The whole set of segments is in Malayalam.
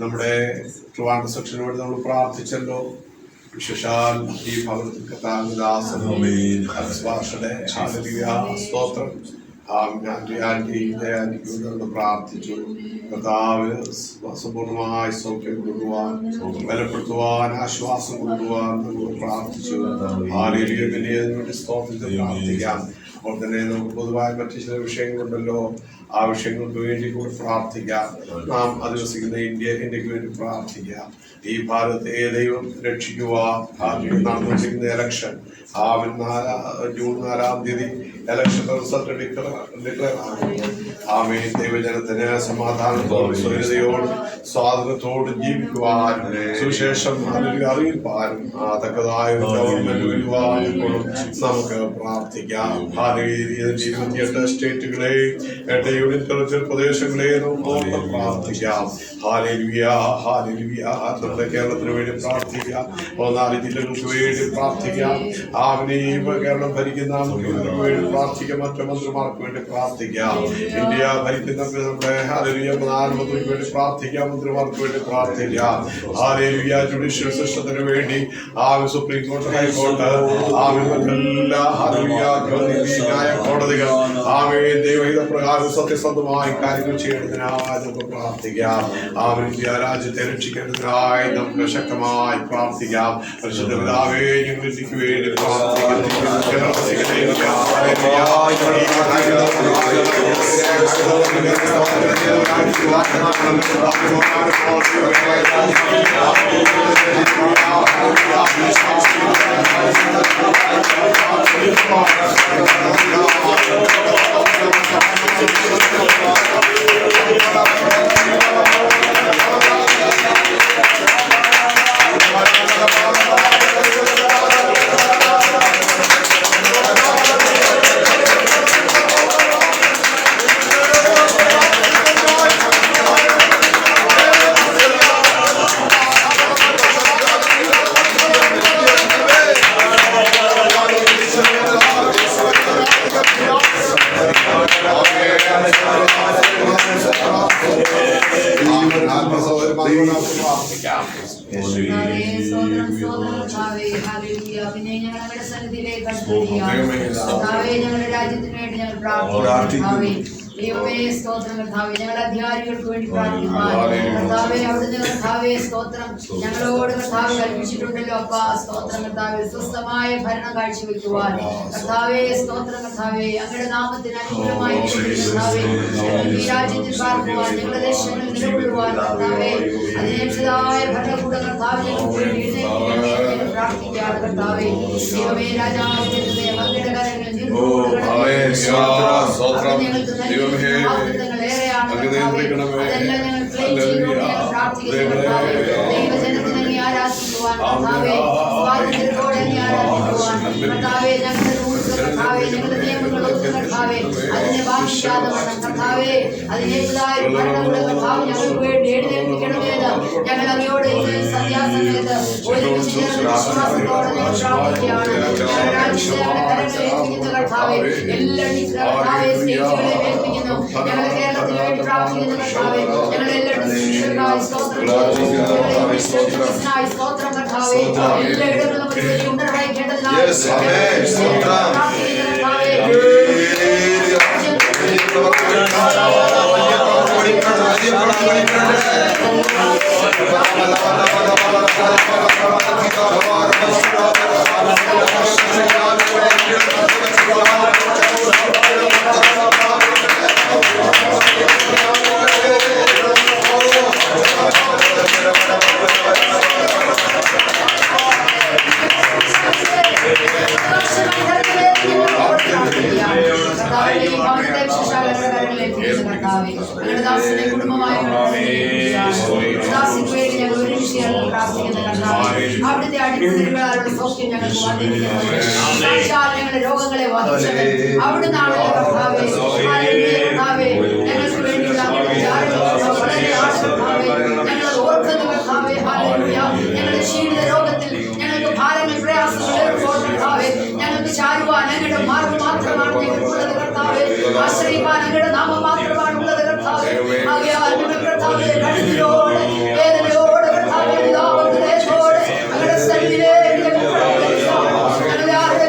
നമ്മുടെ ട്രിവാൻഡ്രം സെക്ഷന് വേണ്ടി നമ്മൾ പ്രാർത്ഥിച്ചല്ലോ. വിശേഷാൽ ഈ ഭവനത്തിൽ സ്തോത്രം പ്രാർത്ഥിച്ചു. കർത്താവ് സമ്പൂർണ്ണമായി സൗഖ്യം കൊടുക്കുവാൻ, ബലപ്പെടുത്തുവാൻ, ആശ്വാസം കൊടുക്കുവാൻ നമ്മൾ പ്രാർത്ഥിച്ചു. വേണ്ടി സ്തോത്രത്തിൽ പ്രാർത്ഥിക്കാം. അപ്പോൾ തന്നെ നമുക്ക് പൊതുവായ മറ്റു ചില വിഷയങ്ങളുണ്ടല്ലോ, ആ വിഷയങ്ങൾക്ക് വേണ്ടി കൂടി പ്രാർത്ഥിക്കാം. നാം അധിവസിക്കുന്ന ഇന്ത്യക്ക് വേണ്ടി പ്രാർത്ഥിക്കാം. ഈ ഭാരതത്തെ ദൈവം രക്ഷിക്കുവാൻ നടന്നുകൊണ്ടിരിക്കുന്ന ഇലക്ഷൻ ജൂൺ 4-ാം തീയതി ഇലക്ഷൻ റിസൾട്ട് ഡിക്ലെയർ ആകും. ആമേൻ. ദൈവജനത്തിന് സമാധാനത്തോടും സ്വൈര്യതയോടും സ്വാതന്ത്ര്യത്തോടും ജീവിക്കുവാൻ, സുവിശേഷം അറിയിപ്പാനും തക്കതായ ഗവൺമെന്റ് വരുവാനും നമുക്ക് പ്രാർത്ഥിക്കാം. 28 സ്റ്റേറ്റുകളെ 8 യൂണിയൻ ടെറിട്ടറി പ്രദേശങ്ങളെ നമുക്ക് പ്രാർത്ഥിക്കാം. Hallelujah, hallelujah. നമ്മുടെ കേരളത്തിന് വേണ്ടി പ്രാർത്ഥിക്കാം. 14 ജില്ലകൾക്ക് വേണ്ടി പ്രാർത്ഥിക്കാം. കേരളം ഭരിക്കുന്ന മുഖ്യമന്ത്രിക്ക് വേണ്ടി പ്രാർത്ഥിക്കാം. മറ്റു മന്ത്രിമാർക്ക് വേണ്ടി പ്രാർത്ഥിക്കാം. ഇന്ത്യ ഭരിക്കുന്ന നമ്മുടെ ഹല്ലേലൂയ പ്രധാനമന്ത്രിക്ക് വേണ്ടി പ്രാർത്ഥിക്കാം. മന്ത്രിമാർക്ക് വേണ്ടി പ്രാർത്ഥിക്കാം. ഹല്ലേലൂയ. ജുഡീഷ്യൽ സിസ്റ്റത്തിന് വേണ്ടി സുപ്രീം കോർട്ട്, ഹൈക്കോർട്ട്, എല്ലാ ഹല്ലേലൂയ നീതിന്യായ കോടതികൾ ആമേൻ ദൈവഹിത പ്രകാരം സത്യസന്ധമായി കാര്യങ്ങൾ ചെയ്യുന്നതിനായി നമുക്ക് പ്രാർത്ഥിക്കാം. ആമേൻ രാജ്യത്തെ രക്ഷിക്കുന്നതിനായി നമുക്ക് ശക്തമായി പ്രാർത്ഥിക്കാം. പരിശുദ്ധ പിതാവേ, ഞങ്ങൾ എനിക്ക് വേണ്ടി ഞങ്ങളുടെ രാജ്യത്തിന് വേണ്ടി ഞങ്ങൾ പ്രാർത്ഥിക്കുന്നു. ദൈവമേ സ്തോത്രം കർത്താവേ, ഞങ്ങളുടെ അധികാരികൾക്ക് വേണ്ടി പ്രാർത്ഥിക്കുവാൻ കർത്താവേ അവിടുന്ന് കർത്താവേ സ്തോത്രം ഞങ്ങളോട് കർത്താവ് കൽപ്പിച്ചിട്ടുണ്ടല്ലോ അപ്പാ. സ്തോത്രം കർത്താവേ, സ്വസ്ഥമായ ഭരണം കാഴ്ചവെക്കുവാൻ കർത്താവേ സ്തോത്രം കർത്താവേ, അങ്ങയുടെ നാമത്തിന് അനുകൂലമായി കർത്താവേ ഈ രാജ്യത്തിൽ പാർക്കുവാൻ ഞങ്ങളുടെ ദേശങ്ങളിൽ നിലകൊള്ളുവാൻ കർത്താവേ അതിനേതായ ഭരണകൂടം കർത്താവ് ഞങ്ങൾക്ക് വേണ്ടി എഴുന്നേൽപ്പിക്കണമേ പ്രാർത്ഥിക്കുകയാണ് കർത്താവേ. ദൈവമേ രാജാവിന്റെ ഹൃദയം അങ്ങയുടെ കരങ്ങളിൽ അതിനെ ബാധിക്കാതെ അതിനേതായ ഞങ്ങൾക്ക് വേണ്ടി എഴുന്നേൽപ്പിക്കണമെന്ന് ഞങ്ങൾ അങ്ങയോട് സന്ധ്യാസമയത്ത് ഒരുമിച്ച് വിശ്വാസത്തോടെ ഞങ്ങൾ പ്രാർത്ഥിക്കുകയാണ്. കർത്താവേ എല്ലാ സ്റ്റേറ്റുകളെ ഏൽപ്പിക്കുന്നു. ഞങ്ങളുടെ കേരളത്തിന് വേണ്ടി പ്രാർത്ഥിക്കുന്ന കർത്താവേ, ഞങ്ങളെല്ലാവരും സ്തോത്രം കർത്താവേ, എല്ലാ ഇടങ്ങളും ഉണ്ടർവഹിക്കേണ്ടതിനാൽ അവിടുത്തെ അടിമതികളാലുള്ള സൗഖ്യം ഞങ്ങൾക്ക് ഞങ്ങളുടെ രോഗങ്ങളെ അവിടുന്നാണ് ഞങ്ങൾക്ക് വേണ്ടിയുള്ള ഞങ്ങൾ ഓർക്കുന്ന കർത്താവേ, ഞങ്ങളുടെ ക്ഷീണിത രോഗത്തിൽ ഞങ്ങൾക്ക് ഭാരങ്ങൾ പ്രയാസങ്ങൾ ഞങ്ങൾക്ക് ചാരുവാൻ ഞങ്ങളുടെ മാർഗം മാത്രമാണ് ഞങ്ങൾക്കുള്ളത് കർത്താവേ. ആശ്രയിക്കാൻ ഞങ്ങളുടെ നാമം മാത്രമാണ് ഉള്ളത് കർത്താവേ. ആകയാൽ ഞങ്ങൾ കർത്താവേ കടലിലോട് വേദനയോട് കർത്താവേ വിലാപത്തിലേക്കോട് ഞങ്ങളുടെ സ്ഥലത്തിലേക്ക് ഞങ്ങളുടെ ആരുടെ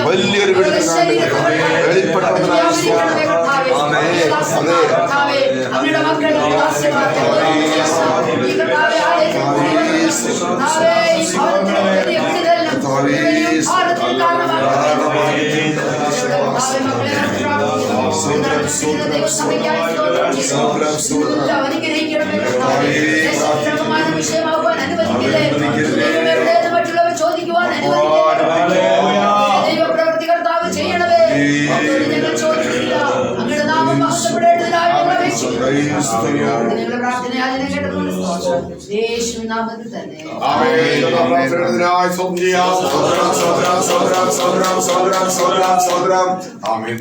വലിയൊരു വിഷയമാകുവാൻ അനുവദിക്കുക മറ്റുള്ളവർ ചോദിക്കുവാൻ ദൈവപ്രവൃത്തി കർത്താവ് ചെയ്യണമേ. ഞങ്ങൾ ചോദിക്കില്ല, അങ്ങയുടെ നാമം മഹത്വപ്പെടേണ്ടതിനായി ഞങ്ങൾ അപേക്ഷിക്കുന്നു. നിങ്ങളുടെ പ്രാർത്ഥന യാചന കേട്ടതുകൊണ്ട് സ്തോത്രം. യേശുവിൻ നാമത്തിൽ തന്നെ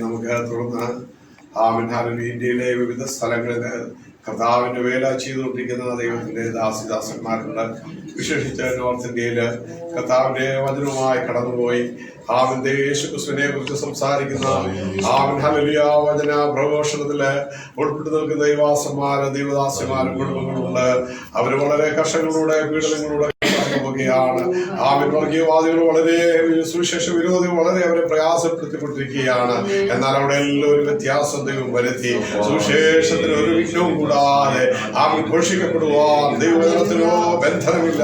നമുക്ക് തുടർന്ന് ഇന്ത്യയിലെ വിവിധ സ്ഥലങ്ങളിൽ കർത്താവിന്റെ വേല ചെയ്തുകൊണ്ടിരിക്കുന്ന ദൈവത്തിന്റെ ദാസിദാസന്മാരുണ്ട്. വിശേഷിച്ച് നോർത്ത് ഇന്ത്യയില് കർത്താവിന്റെ വചനവുമായി കടന്നുപോയി യേശുക്രിസ്തുവിനെ കുറിച്ച് സംസാരിക്കുന്ന ഹല്ലേലൂയ വചന പ്രഘോഷണത്തില് ഉൾപ്പെട്ടു നിൽക്കുന്ന ദൈവാസന്മാരും ദൈവദാസന്മാരും കുടുംബങ്ങളുണ്ട്. അവര് വളരെ കർഷകരുടെ പീഡനങ്ങളുടെ ാണ് വർഗീയവാദികൾ വളരെ സുവിശേഷ വിരോധികൾ വളരെ അവരെ പ്രയാസപ്പെടുത്തിക്കൊണ്ടിരിക്കുകയാണ്. എന്നാൽ അവിടെ എല്ലാം ഒരു വ്യത്യാസം ദൈവം വരുത്തി. സുവിശേഷത്തിന് ഒരു വിഘ്നവും കൂടാതെ ഘോഷിക്കപ്പെടുവാൻ ദൈവവചനത്തിനോ ബന്ധനമില്ല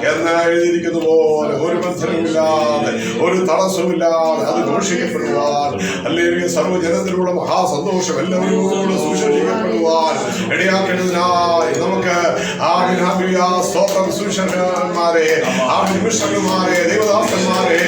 എന്ന് എഴുതിയിരിക്കുന്ന പോലെ ഒരു ബന്ധനമില്ലാതെ ഒരു തടസ്സമില്ലാതെ അത് ഘോഷിക്കപ്പെടുവാൻ അല്ലെങ്കിൽ സർവ്വജനത്തിലൂടെ മഹാസന്തോഷം എല്ലാവരോടും സുവിശേഷിക്കപ്പെടുവാൻ ഇടയാക്കേണ്ടതിനായി നമുക്ക് സ്തോത്രം സുവിശേഷന്മാരെ മിഷണറിമാരെ ദൈവദാസന്മാരെ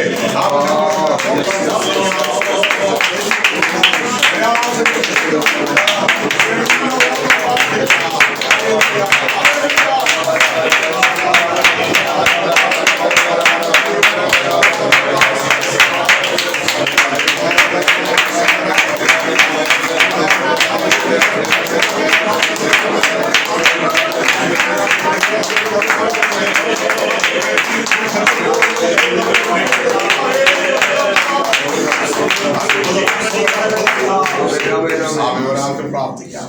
പ്രാർത്ഥിക്കാം.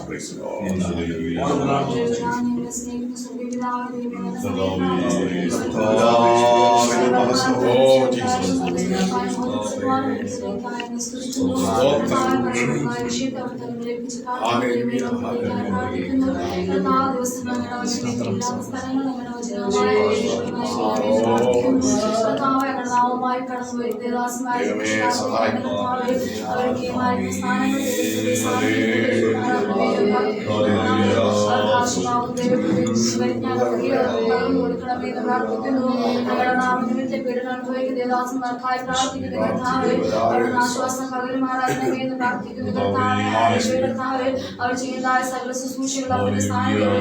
ആശ്വാസം പകരുമാറാകണമെന്ന് പ്രാർത്ഥിക്കുന്നു കർത്താവേ. അവർ ചെയ്യുന്നതായ സകല ശുശ്രൂഷകൾ അവരുടെ സ്ഥാനത്ത്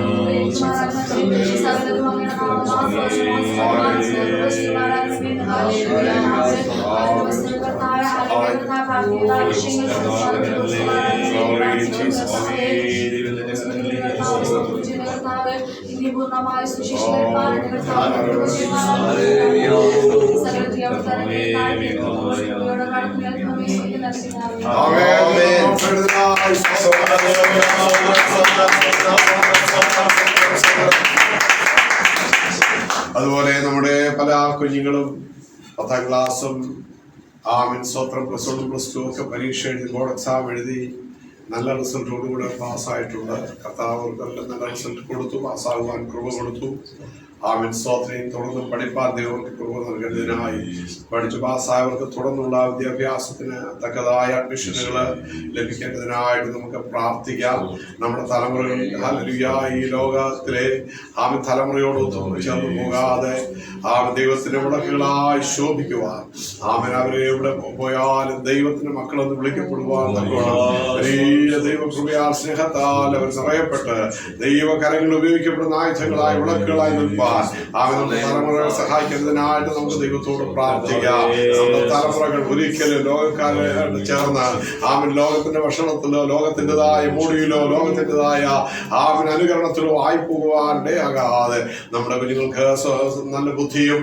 സകലതും അങ്ങയുടെ പൂർണ്ണമായ അതുപോലെ നമ്മുടെ പല കുഞ്ഞുങ്ങളും 10ാം ക്ലാസ്സും സ്വത്രം +1 +2 ഒക്കെ പരീക്ഷ എഴുതി ബോർഡ് എക്സാം എഴുതി നല്ല റിസൾട്ടോടുകൂടെ പാസ്സായിട്ടുണ്ട്. കർത്താവ് നല്ല റിസൾട്ട് കൊടുത്തു, പാസ്സാകുവാൻ കൃപ കൊടുത്തു. സ്തോത്രം. തുടർന്ന് പഠിപ്പാൻ ദൈവർക്ക് കൃപ നൽകുന്നതിനായി പഠിച്ചു പാസ്സായവർക്ക് തുടർന്നുള്ള വിദ്യാഭ്യാസത്തിന് തക്കതായ അഡ്മിഷനുകൾ ലഭിക്കേണ്ടതിനായിട്ട് നമുക്ക് പ്രാർത്ഥിക്കാം. നമ്മുടെ തലമുറകൾ ഈ ലോകത്തിലെ തലമുറയോട് ചേർന്ന് പോകാതെ ദൈവത്തിന്റെ വിളക്കുകളായി ശോഭിക്കുവാൻ അവരെ എവിടെ പോയാലും ദൈവത്തിന്റെ മക്കളെന്ന് വിളിക്കപ്പെടുവാൻ വലിയ ദൈവകൃപയാൽ സ്നേഹത്താൽ അവർ നിറയപ്പെട്ട് ദൈവകരങ്ങൾ ഉപയോഗിക്കപ്പെടുന്ന ആയുധങ്ങളായി വിളക്കുകളായി നിൽപ്പാൻ നമ്മുടെ തലമുറകളെ സഹായിക്കുന്നതിനായിട്ട് നമുക്ക് ദൈവത്തോട് പ്രാർത്ഥിക്കാം. നമ്മുടെ തലമുറകൾ ഒരിക്കലും ലോകക്കാരോട് ചേർന്ന് ലോകത്തിന്റെ ഭക്ഷണത്തിലോ ലോകത്തിൻ്റെതായ മൂടിയിലോ ലോകത്തിൻ്റെതായ അനുകരണത്തിലോ ആയിപ്പോകുവാൻ ഇടയാകാതെ നമ്മുടെ കുഞ്ഞുങ്ങൾക്ക് നല്ല ബുദ്ധിയും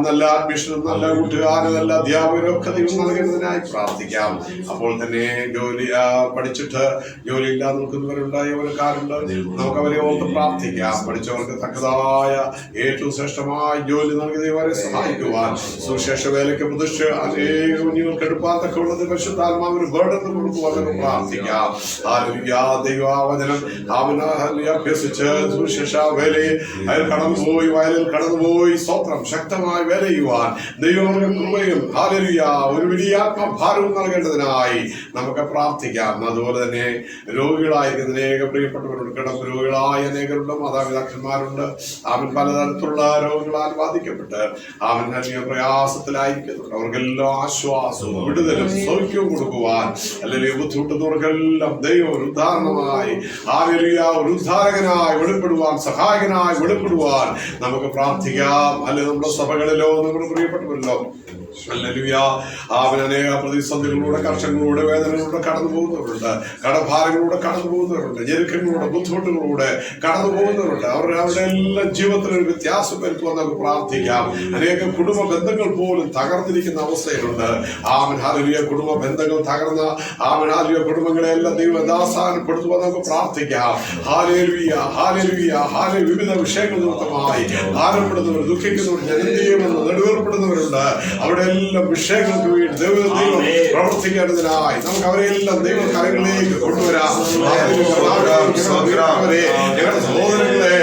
നല്ല അഡ്മിഷനും നല്ല കൂട്ടുകാരും നല്ല അധ്യാപകരും ഒക്കെ ദൈവം നൽകുന്നതിനായി പ്രാർത്ഥിക്കാം. അപ്പോൾ തന്നെ ജോലി പഠിച്ചിട്ട് ജോലിയില്ലാതെ നിൽക്കുന്നവരുണ്ടായവരക്കാരുണ്ട്. നമുക്ക് അവരെ ഓർത്ത് പ്രാർത്ഥിക്കാം. പഠിച്ചവർക്ക് തക്കതായ ഏറ്റവും ശ്രേഷ്ഠമായ ജോലി നൽകി ദൈവരെ സഹായിക്കുവാൻ സുവിശേഷ വേലയ്ക്ക് പ്രതിഷ്ഠ അനേക കുഞ്ഞുങ്ങൾക്ക് എടുപ്പാൻ തക്കമുള്ളത് പരിശുദ്ധാത്മാവിന് ബർഡൻ കൊടുക്കുവാൻ പ്രാർത്ഥിക്കാം. ദൈവവചനം അഭ്യസിച്ച് സുവിശേഷ വേലയെ കടന്നുപോയി വയലിൽ കടന്നുപോയി സ്തോത്രം ശക്തമായി വേല ചെയ്യുവാൻ ദൈവങ്ങളുടെ കൃപയും ഒരു വലിയ ആത്മഭാരവും നൽകേണ്ടതിനായി നമുക്ക് പ്രാർത്ഥിക്കാം. അതുപോലെ തന്നെ രോഗികളായിരിക്കുന്ന അനേക പ്രിയപ്പെട്ടവരുണ്ട്. കിടപ്പ് രോഗികളായ അനേകരുണ്ട്. മാതാപിതാക്കന്മാരുണ്ട്. പല പലതരത്തിലുള്ള രോഗങ്ങളാൽ ബാധിക്കപ്പെട്ട് അവൻ നൽകിയ പ്രയാസത്തിലായിരിക്കുന്നുണ്ട്. അവർക്കെല്ലാം ആശ്വാസവും വിടുതലും സൗഖ്യവും കൊടുക്കുവാൻ അല്ലെങ്കിൽ ബുദ്ധിമുട്ടുന്നവർക്കെല്ലാം ദൈവം ഒരു ഉദാഹരണമായി ഒരു ഉദ്ധാരകനായി വെളിപ്പെടുവാൻ, സഹായകനായി വെളിപ്പെടുവാൻ നമുക്ക് പ്രാർത്ഥിക്കാം. അല്ലെങ്കിൽ നമ്മുടെ സഭകളിലോ നമ്മുടെ പ്രിയപ്പെട്ടവരിലോ അവൻ അനേക പ്രതിസന്ധികളിലൂടെ, കർഷകങ്ങളിലൂടെ, വേദനകളിലൂടെ കടന്നു പോകുന്നവരുണ്ട്, കടഭാരങ്ങളിലൂടെ കടന്നു പോകുന്നവരുണ്ട്, ഞെരുക്കങ്ങളിലൂടെ, ബുദ്ധിമുട്ടുകളിലൂടെ കടന്നു പോകുന്നവരുണ്ട്. അവരുടെ എല്ലാം ജീവിതത്തിൽ ഒരു വ്യത്യാസം വരുത്തുവാൻ നമുക്ക് പ്രാർത്ഥിക്കാം. അനേക കുടുംബ ബന്ധങ്ങൾ പോലും തകർന്നിരിക്കുന്ന അവസ്ഥയിലുണ്ട്. ആമൻ ഹല്ലേലൂയ. കുടുംബ ബന്ധങ്ങൾ തകർന്ന ഹല്ലേലൂയ കുടുംബങ്ങളെ എല്ലാം ദൈവം യഥാസ്ഥാനപ്പെടുത്തുവാൻ നമുക്ക് പ്രാർത്ഥിക്കാം. Hallelujah, hallelujah, hallelujah. വിവിധ വിഷയങ്ങൾ നിമിത്തമായി ഭാരപ്പെടുന്നവർ, ദുഃഖിക്കുന്നവർ, ജനതീയമെന്ന് നെടുവേർപ്പെടുന്നവരുണ്ട്. അവിടെ എല്ലാ വിഷയങ്ങൾക്ക് വേണ്ടി ദൈവം പ്രവർത്തിക്കേണ്ടതിനായി നമുക്ക് അവരെല്ലാം ദൈവ കരങ്ങളിലേക്ക് കൊണ്ടുവരാം. ഞങ്ങളുടെ സഹോദരങ്ങളെ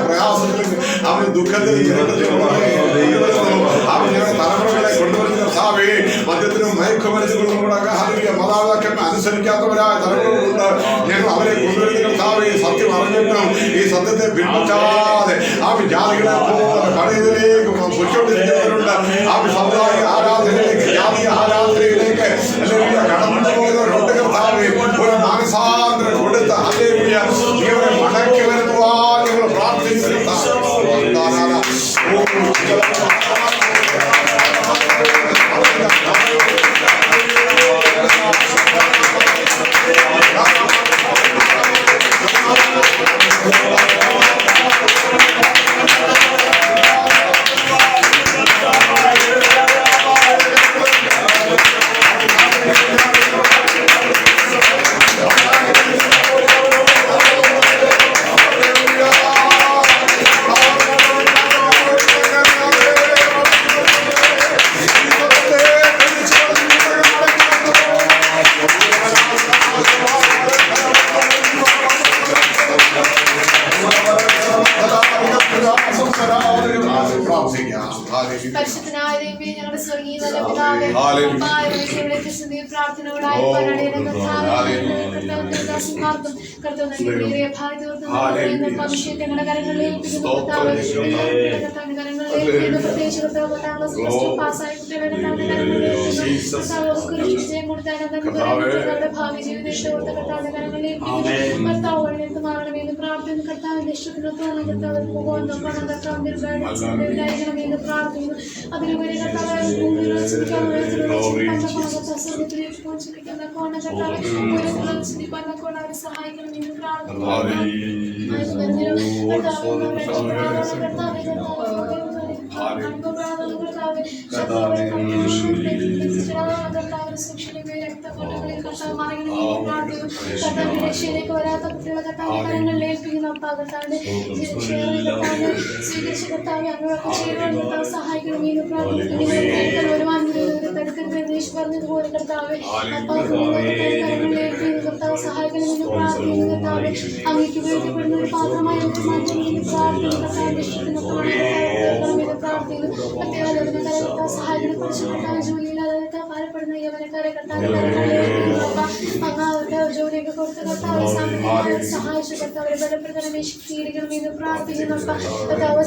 പ്രയാസത്തിൽ അവന് ദുഃഖത്തിൽ ഞങ്ങളുടെ തലമുറകളെ കൊണ്ടുവരുന്ന കർത്താവേ, മദ്യത്തിനും മയക്കുമരുന്നുകളും മാതാപിതാക്കളെ അനുസരിക്കാത്തവരായ തലമുറകളുണ്ട്. ഞങ്ങൾ അവരെ കൊണ്ടുവരുന്ന കർത്താവേ, സത്യം അറിഞ്ഞിട്ടും ഈ സത്യത്തെ പിൻപറ്റാതെ ജാതികളെ പോലെ കടയിലേക്ക് പൊയ്ക്കൊണ്ടിരിക്കുന്നവരുണ്ട്. സമുദായിക ആരാധനയിലേക്ക്, ജാതീയ ആരാധനയിലേക്ക് കടന്നു പോകുന്നവരുണ്ട്. കർത്താവേ, ഒരു മാനസാന്തരം കൊടുത്ത ഹല്ലേലൂയ ഇവരെ മടക്കി വരുത്തുവാൻ ഞങ്ങൾ പ്രാർത്ഥിക്കുന്നു. പരിശുദ്ധനായ ദൈവമേ, ഞങ്ങളുടെ സ്വർഗീയ നല്ല പിതാവേ, പ്രാർത്ഥനകളായി ഞങ്ങളുടെ കരങ്ങളിൽ പ്രത്യേകിച്ച് പാസ്സായ കുട്ടികളുടെ ഭാവി ജീവിതത്തെ കർത്താവിന്റെ കരങ്ങളിൽ കർത്താവ് വഴിയെടുത്ത് മാറണമെന്ന് പ്രാർത്ഥന. കർത്താവിന്റെ ഇഷ്ടത്തിനൊത്തോളം കർത്താവ് പോകാൻ നോക്കണം. കർത്താവിന്റെ പ്രാർത്ഥിക്കുന്നു. അതിലുപരി കർത്താവ് സഹായിക്കണമെന്ന് രക്ഷയിലേക്ക് വരാത്ത കുട്ടികളെ കർത്താവിന്റെ കരങ്ങളിൽ ഏൽപ്പിക്കുന്ന സ്വീകരിച്ച കർത്താവ് അങ്ങനെയൊക്കെ ചെയ്യുവാൻ കർത്താവ് സഹായിക്കണമെന്ന് പ്രാർത്ഥിക്കുന്നു. പറഞ്ഞതുപോലെ കർത്താവ് കരങ്ങളിൽ ഏൽപ്പിക്കുന്ന കർത്താവ് സഹായിക്കണമെന്ന് പ്രാർത്ഥിക്കുന്നു. കർത്താവ് അങ്ങേക്ക് ഉപയോഗിക്കപ്പെടുന്ന ഒരു പാത്രമായി മാറ്റണമെന്ന് പ്രാർത്ഥിക്കുന്നു. കർത്താവിന്റെ ഇഷ്ടത്തിന് പ്രാർത്ഥിക്കുന്നു. പ്രത്യേക സഹായികളെ കുറിച്ച് കർത്താവ് ജോലിയില്ലാതെ ഭാരപ്പെടുന്ന യവനക്കാരെ കർത്താവിന്റെ അങ്ങാവരുടെ ജോലിയൊക്കെ കൊടുത്ത് കർത്താവ് സഹായിച്ചു. കർത്താവരെ ബലപ്രദമായി ശക്തീകരിക്കണമെന്ന് പ്രാർത്ഥിക്കുന്നു. കർത്താവ്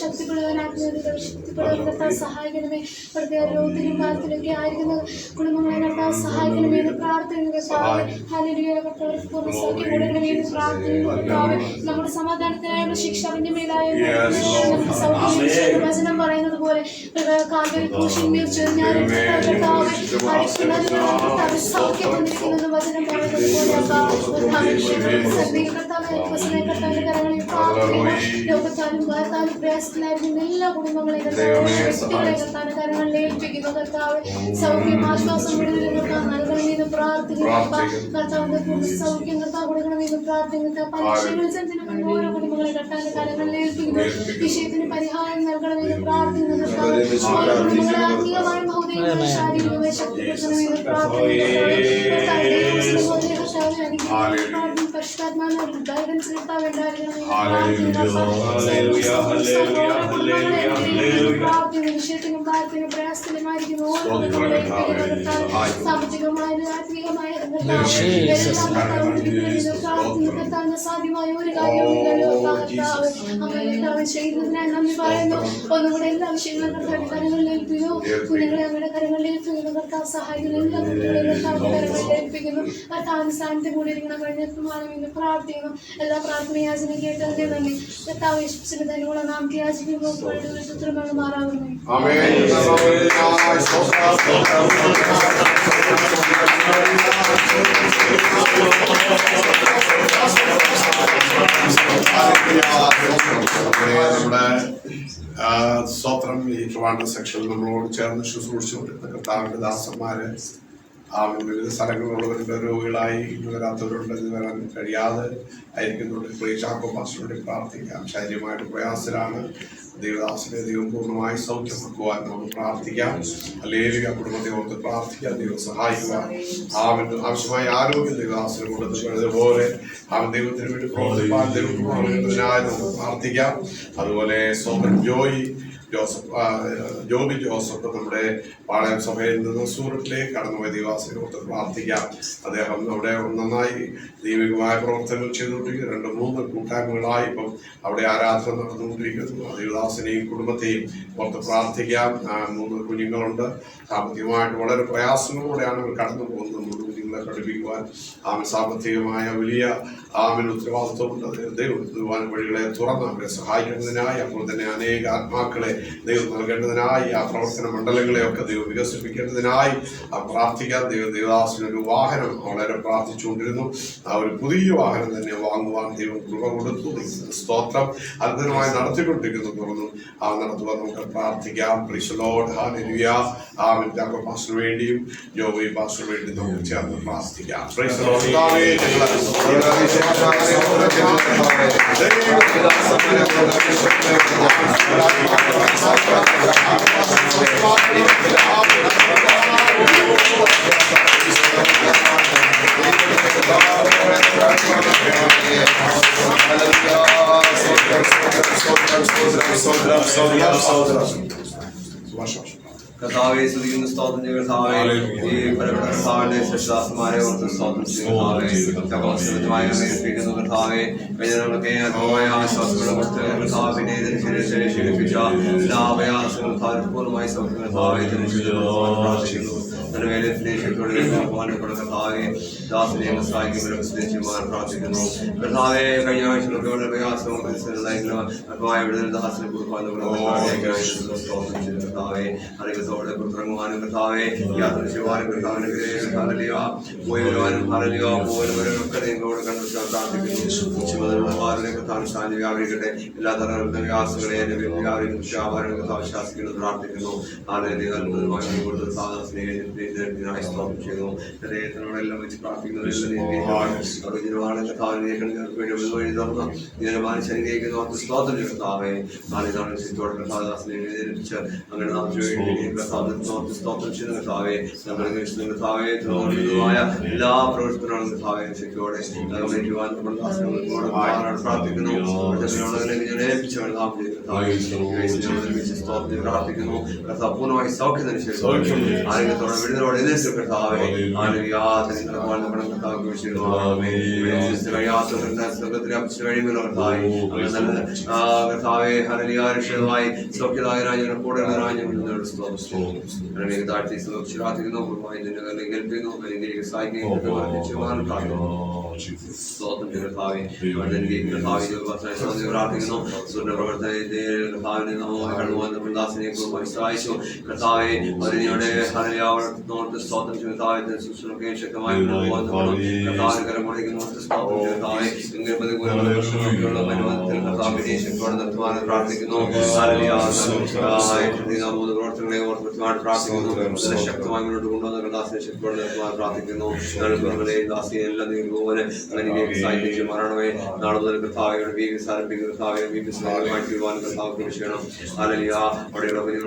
ശക്തിപ്പെടുവാൻ ആത്മീയതകൾ ശക്തിപ്പെടുവാൻ കർത്താവ് സഹായിക്കണമേ. പ്രത്യേക രോഗത്തിലും ഭാരത്തിലൊക്കെ ആയിരിക്കുന്ന കുടുംബങ്ങളെ കർത്താവ് സഹായിക്കണമെന്ന് പ്രാർത്ഥിക്കുന്നു. കർത്താവ് ഹല്ലേലൂയ കർത്താവ് പൂർണ്ണ സൗഖ്യം കൊടുക്കണമെന്ന് പ്രാർത്ഥിക്കുന്നു. കർത്താവ് നമ്മുടെ സമാധാനത്തിനായുള്ള ശിക്ഷ അവന്റെ മേലായ സൗഖ്യം വചനം പറയുന്നത് പോലെ കാൽവരി ക്രൂശിന്മേൽ ചൊരിഞ്ഞാലും കർത്താവ് കർത്താവ് സൗഖ്യം വന്നിരിക്കുന്നത് വചനം പറയുന്നത് പോലെ കർത്താവിന്റെ കരങ്ങളിൽ രോഗത്താലും ഭാരത്താലും പ്രയാസത്തിലായിരിക്കുന്ന എല്ലാ കുടുംബങ്ങളെയും വ്യക്തികളെ കർത്താവിന്റെ കരങ്ങളിൽ ഏൽപ്പിക്കുന്നു. കർത്താവ് സൗഖ്യം ആശ്വാസം നൽകണമെന്ന് പ്രാർത്ഥിക്കുന്നു. കർത്താവിന്റെ പൂർണ്ണ സൗഖ്യം കർത്താവ് കൊടുക്കണമെന്ന് പ്രാർത്ഥിക്കുന്നു. പരീക്ഷകൾ ഓരോ കുടുംബങ്ങളെ കർത്താവിന്റെ കരങ്ങളിൽ ഏൽപ്പിക്കുന്നു. വിഷയത്തിന് പരിഹാരം നൽകണമെന്ന് പ്രാർത്ഥിക്കുന്നു. കുടുംബങ്ങളെ ആത്മീയമായും ഭൗതികമായും ശാരീരികമായി ശക്തിപ്പെടുത്തണമെന്ന് പ്രാർത്ഥിക്കുന്നു. പരിശുദ്ധാത്മാവിന്റെ ഗൈഡൻസ് കിട്ടാൻ വേണ്ടായിരുന്നു വിഷയത്തിനും പ്രാർത്ഥനയും പ്രയാസത്തിലുമായിരിക്കുന്നു സാമ്പത്തികമായ ആത്മീകമായ സാധ്യമായ ഒരു കാര്യമില്ലല്ലോ ചെയ്യുന്നതിനായി നന്ദി പറയുന്നു. ഒന്നുകൂടെ എല്ലാ വിഷയങ്ങളും കർത്താവിന്റെ കരങ്ങളിൽ ഏൽപ്പിക്കുന്നു. കുഞ്ഞുങ്ങളെ അവരുടെ കരങ്ങളിൽ ഏൽപ്പിക്കുന്നു. കർത്താവ് സഹായിക്കുന്നു. എല്ലാ കുട്ടികളെയും കർത്താവിന്റെ കരങ്ങളിൽ ഏൽപ്പിക്കുന്നു. കർത്താവിന്റെ സ്ഥാനത്ത് കൂടി ഇരിക്കണം കഴിഞ്ഞെത്തുമാനം എന്ന് പ്രാർത്ഥിക്കുന്നു. എല്ലാ പ്രാർത്ഥന യാചന കേട്ടതിനെ നന്ദി. കർത്താവ് യേശുവിന്റെ ധന്യമുള്ള നാം യാചിക്കുന്നു. പുത്രമാണ് മാറാവുന്നു. നമ്മുടെ സ്വത്രം ഈ ട്രിവാൻഡ്രം സെക്ഷനിൽ നമ്മളോട് ചേർന്ന് ശുശ്രൂഷിച്ചുകൊണ്ടിരുന്ന കർത്താവിന്റെ ദാസന്മാര് വിവിധ സ്ഥലങ്ങളിലുള്ളവരുടെ രോഗികളായി ഇന്ന് വരാത്തവരുണ്ട്, ഇന്ന് വരാൻ കഴിയാതെ ആയിരിക്കുന്നുണ്ട്. പ്രിയചാക്കോ പാസ്റ്ററോട് പ്രാർത്ഥിക്കാം. ശാരീരികമായിട്ട് പ്രയാസത്തിലാണ്. ദൈവദാസനെ ദൈവം പൂർണ്ണമായി സൗഖ്യമാക്കുവാൻ നമുക്ക് പ്രാർത്ഥിക്കാം. ഹല്ലേലൂയ. കുടുംബത്തെ ഓർത്ത് പ്രാർത്ഥിക്കാം. ദൈവം സഹായിക്കുക. അവന് ആവശ്യമായ ആരോഗ്യം ദൈവദാസന് കൊടുത്തതുപോലെ അവൻ ദൈവത്തിന് വേണ്ടി പ്രവർത്തിപ്പാൻ ദൈവത്തിനായി നമുക്ക് പ്രാർത്ഥിക്കാം. അതുപോലെ സ്വന്തം ജോബി ജോസഫ് നമ്മുടെ പാളയം സഭയിൽ നിന്ന് സൂറത്തിലേക്ക് കടന്നുപോയ ദൈവദാസനെ ഓർത്ത് പ്രാർത്ഥിക്കാം. അദ്ദേഹം അവിടെ നന്നായി ദൈവികമായ പ്രവർത്തനങ്ങൾ ചെയ്തുകൊണ്ടിരിക്കുന്നു. 2-3 കൂട്ടായ്മകളായി ഇപ്പം അവിടെ ആരാധന നടന്നുകൊണ്ടിരിക്കുന്നു. ദൈവദാസനെയും കുടുംബത്തെയും ഓർത്ത് പ്രാർത്ഥിക്കാം. 3 കുഞ്ഞുങ്ങളുണ്ട്. സാമ്പത്തികമായിട്ട് വളരെ പ്രയാസങ്ങളോടെയാണ് അവർ കടന്നു പോകുന്നത്. 3 കുഞ്ഞുങ്ങളെ പഠിപ്പിക്കുവാൻ സാമ്പത്തികമായ വലിയ ഉത്തരവാദിത്വമുണ്ട്. ദൈവം വഴികളെ തുറന്ന് അവരെ സഹായിക്കുന്നതിനായി, അപ്പോൾ തന്നെ അനേക ആത്മാക്കളെ ദൈവം നൽകേണ്ടതിനായി, ആ പ്രവർത്തന മണ്ഡലങ്ങളെയൊക്കെ ദൈവം വികസിപ്പിക്കേണ്ടതിനായി പ്രാർത്ഥിക്കാൻ. ദൈവദാസനൊരു വാഹനം വളരെ പ്രാർത്ഥിച്ചുകൊണ്ടിരുന്നു. ആ ഒരു പുതിയ വാഹനം തന്നെ വാങ്ങുവാൻ ദൈവം കൃപ കൊടുത്തു. സ്തോത്രം. അത്ഭുതമായി നടത്തിക്കൊണ്ടിരിക്കുന്നു. തുറന്നു നടത്തുവാൻ നമുക്ക് പ്രാർത്ഥിക്കാം. Praise lord. ഹല്ലേലൂയ. ചാക്കോ പാസ്റ്ററിന് വേണ്ടിയും ജോബി പാസ്റ്ററിന് വേണ്ടി നമുക്ക് ചേർന്ന് പ്രാർത്ഥിക്കാം. Praise lord. കർത്താവേ സ്തുതിക്കുന്ന സ്തോത്രം ചെയ്യുക. കർത്താവേ ഈ കർത്താവിന്റെ ശിഷ്യദാസന്മാരെ ഓർത്ത് സ്തോത്രം ചെയ്യുക. കർത്താവേ നേരിപ്പിക്കുന്നു. കർത്താവേ വേദനകളൊക്കെ അധികമായ ആശ്വാസങ്ങളും കൊടുത്ത് കർത്താവിനെ ശീലിപ്പിച്ച എല്ലാ അഭയാസങ്ങളും പൂർണ്ണമായി സൗഖ്യം കർത്താവെ പ്രാർത്ഥിക്കുന്നു. തന്റെ വേലത്തിലേക്ക് കർത്താവെ ദാസനെ സഹായിക്കുമ്പോൾ പ്രാർത്ഥിക്കുന്നു. കർത്താവെ കഴിഞ്ഞ ആഴ്ചകളൊക്കെ വളരെ പ്രയാസവും അർപ്പമായ വിടുതൽ ദാസനെ കൊടുക്കാൻ കർത്താവെ അറിവത്തോടെ പുറത്തിറങ്ങുവാനും കർത്താവെ യാത്ര ചെയ്യുവാനും കർത്താവിന്റെ പോയി വരുവാനും പോയവരൊക്കെ നിങ്ങളോട് കണ്ടു പ്രാർത്ഥിക്കുന്നു. ചുമതലയുള്ള കർത്താവ് സാന്നിധ്യം വ്യാപരിക്കട്ടെ. എല്ലാ തരത്തിലുള്ള വ്യാസങ്ങളെയും വ്യാപാരം കർത്താവ് ശാസിക്കുന്നു പ്രാർത്ഥിക്കുന്നു. അത്ഭുതമായി കൊടുത്ത സാധാരണ ചെയ്യുന്നു. ഹൃദയത്തിനോടെല്ലാം വെച്ച് പ്രാർത്ഥിക്കുന്നു. സ്തോത്രം കർത്താവെ സ്തോത്രം ചെയ്യുന്ന കർത്താവെ കർത്താവെ എല്ലാ പ്രവർത്തനങ്ങളും കർത്താവെ ശക്തിയോടെ പ്രാർത്ഥിക്കുന്നു. പ്രാർത്ഥിക്കുന്നു. കർത്താവ് പൂർണ്ണമായി സൗഖ്യത്തിന് ശേഷം ആരോഗ്യത്തോടെ വിടുതലോടെ എതിർത്ത് കർത്താവെ കർത്താവെ ഹരലിയാരക്ഷമായി സൗഖ്യദായ രാജ്യങ്ങളുടെ കൂടെയുള്ള രാജ്യം താഴ്ത്തി സുരക്ഷിതാക്കുന്നു. കേൾപ്പിക്കുന്നു. അല്ലെങ്കിൽ സഹായിക്കുന്നു. സ്തോത്രം കർത്താവെ പ്രാർത്ഥിക്കുന്നു. കർത്താവിനെ ദാസിനെ സഹായിച്ചു. കർത്താവെ അതിനോടെ ഹരലിയാവർത്ത് സ്തോത്രം കർത്താവെ ശക്തമായി കർത്താവിനെ പ്രാർത്ഥിക്കുന്നു. പ്രവർത്തനങ്ങളെ ഓർത്ത് പ്രാർത്ഥിക്കുന്നു. ശക്തമായി മുന്നോട്ട് കൊണ്ടുവന്ന കർത്താവിനെ ശക്തിയോടെ പ്രാർത്ഥിക്കുന്നു. ദാസിയെ എല്ലാം പോലെ സാഹിത്യം മരണമേ നാളെ മുതൽ കർത്താവയുടെ വീവിസ് ആരംഭിക്കുന്ന കർത്താവെ വീവിസ്മായിട്ട് വിവാൻ കർത്താവ് വിഷയണം. അല്ലെങ്കിൽ അവിടെയുള്ള വലിയ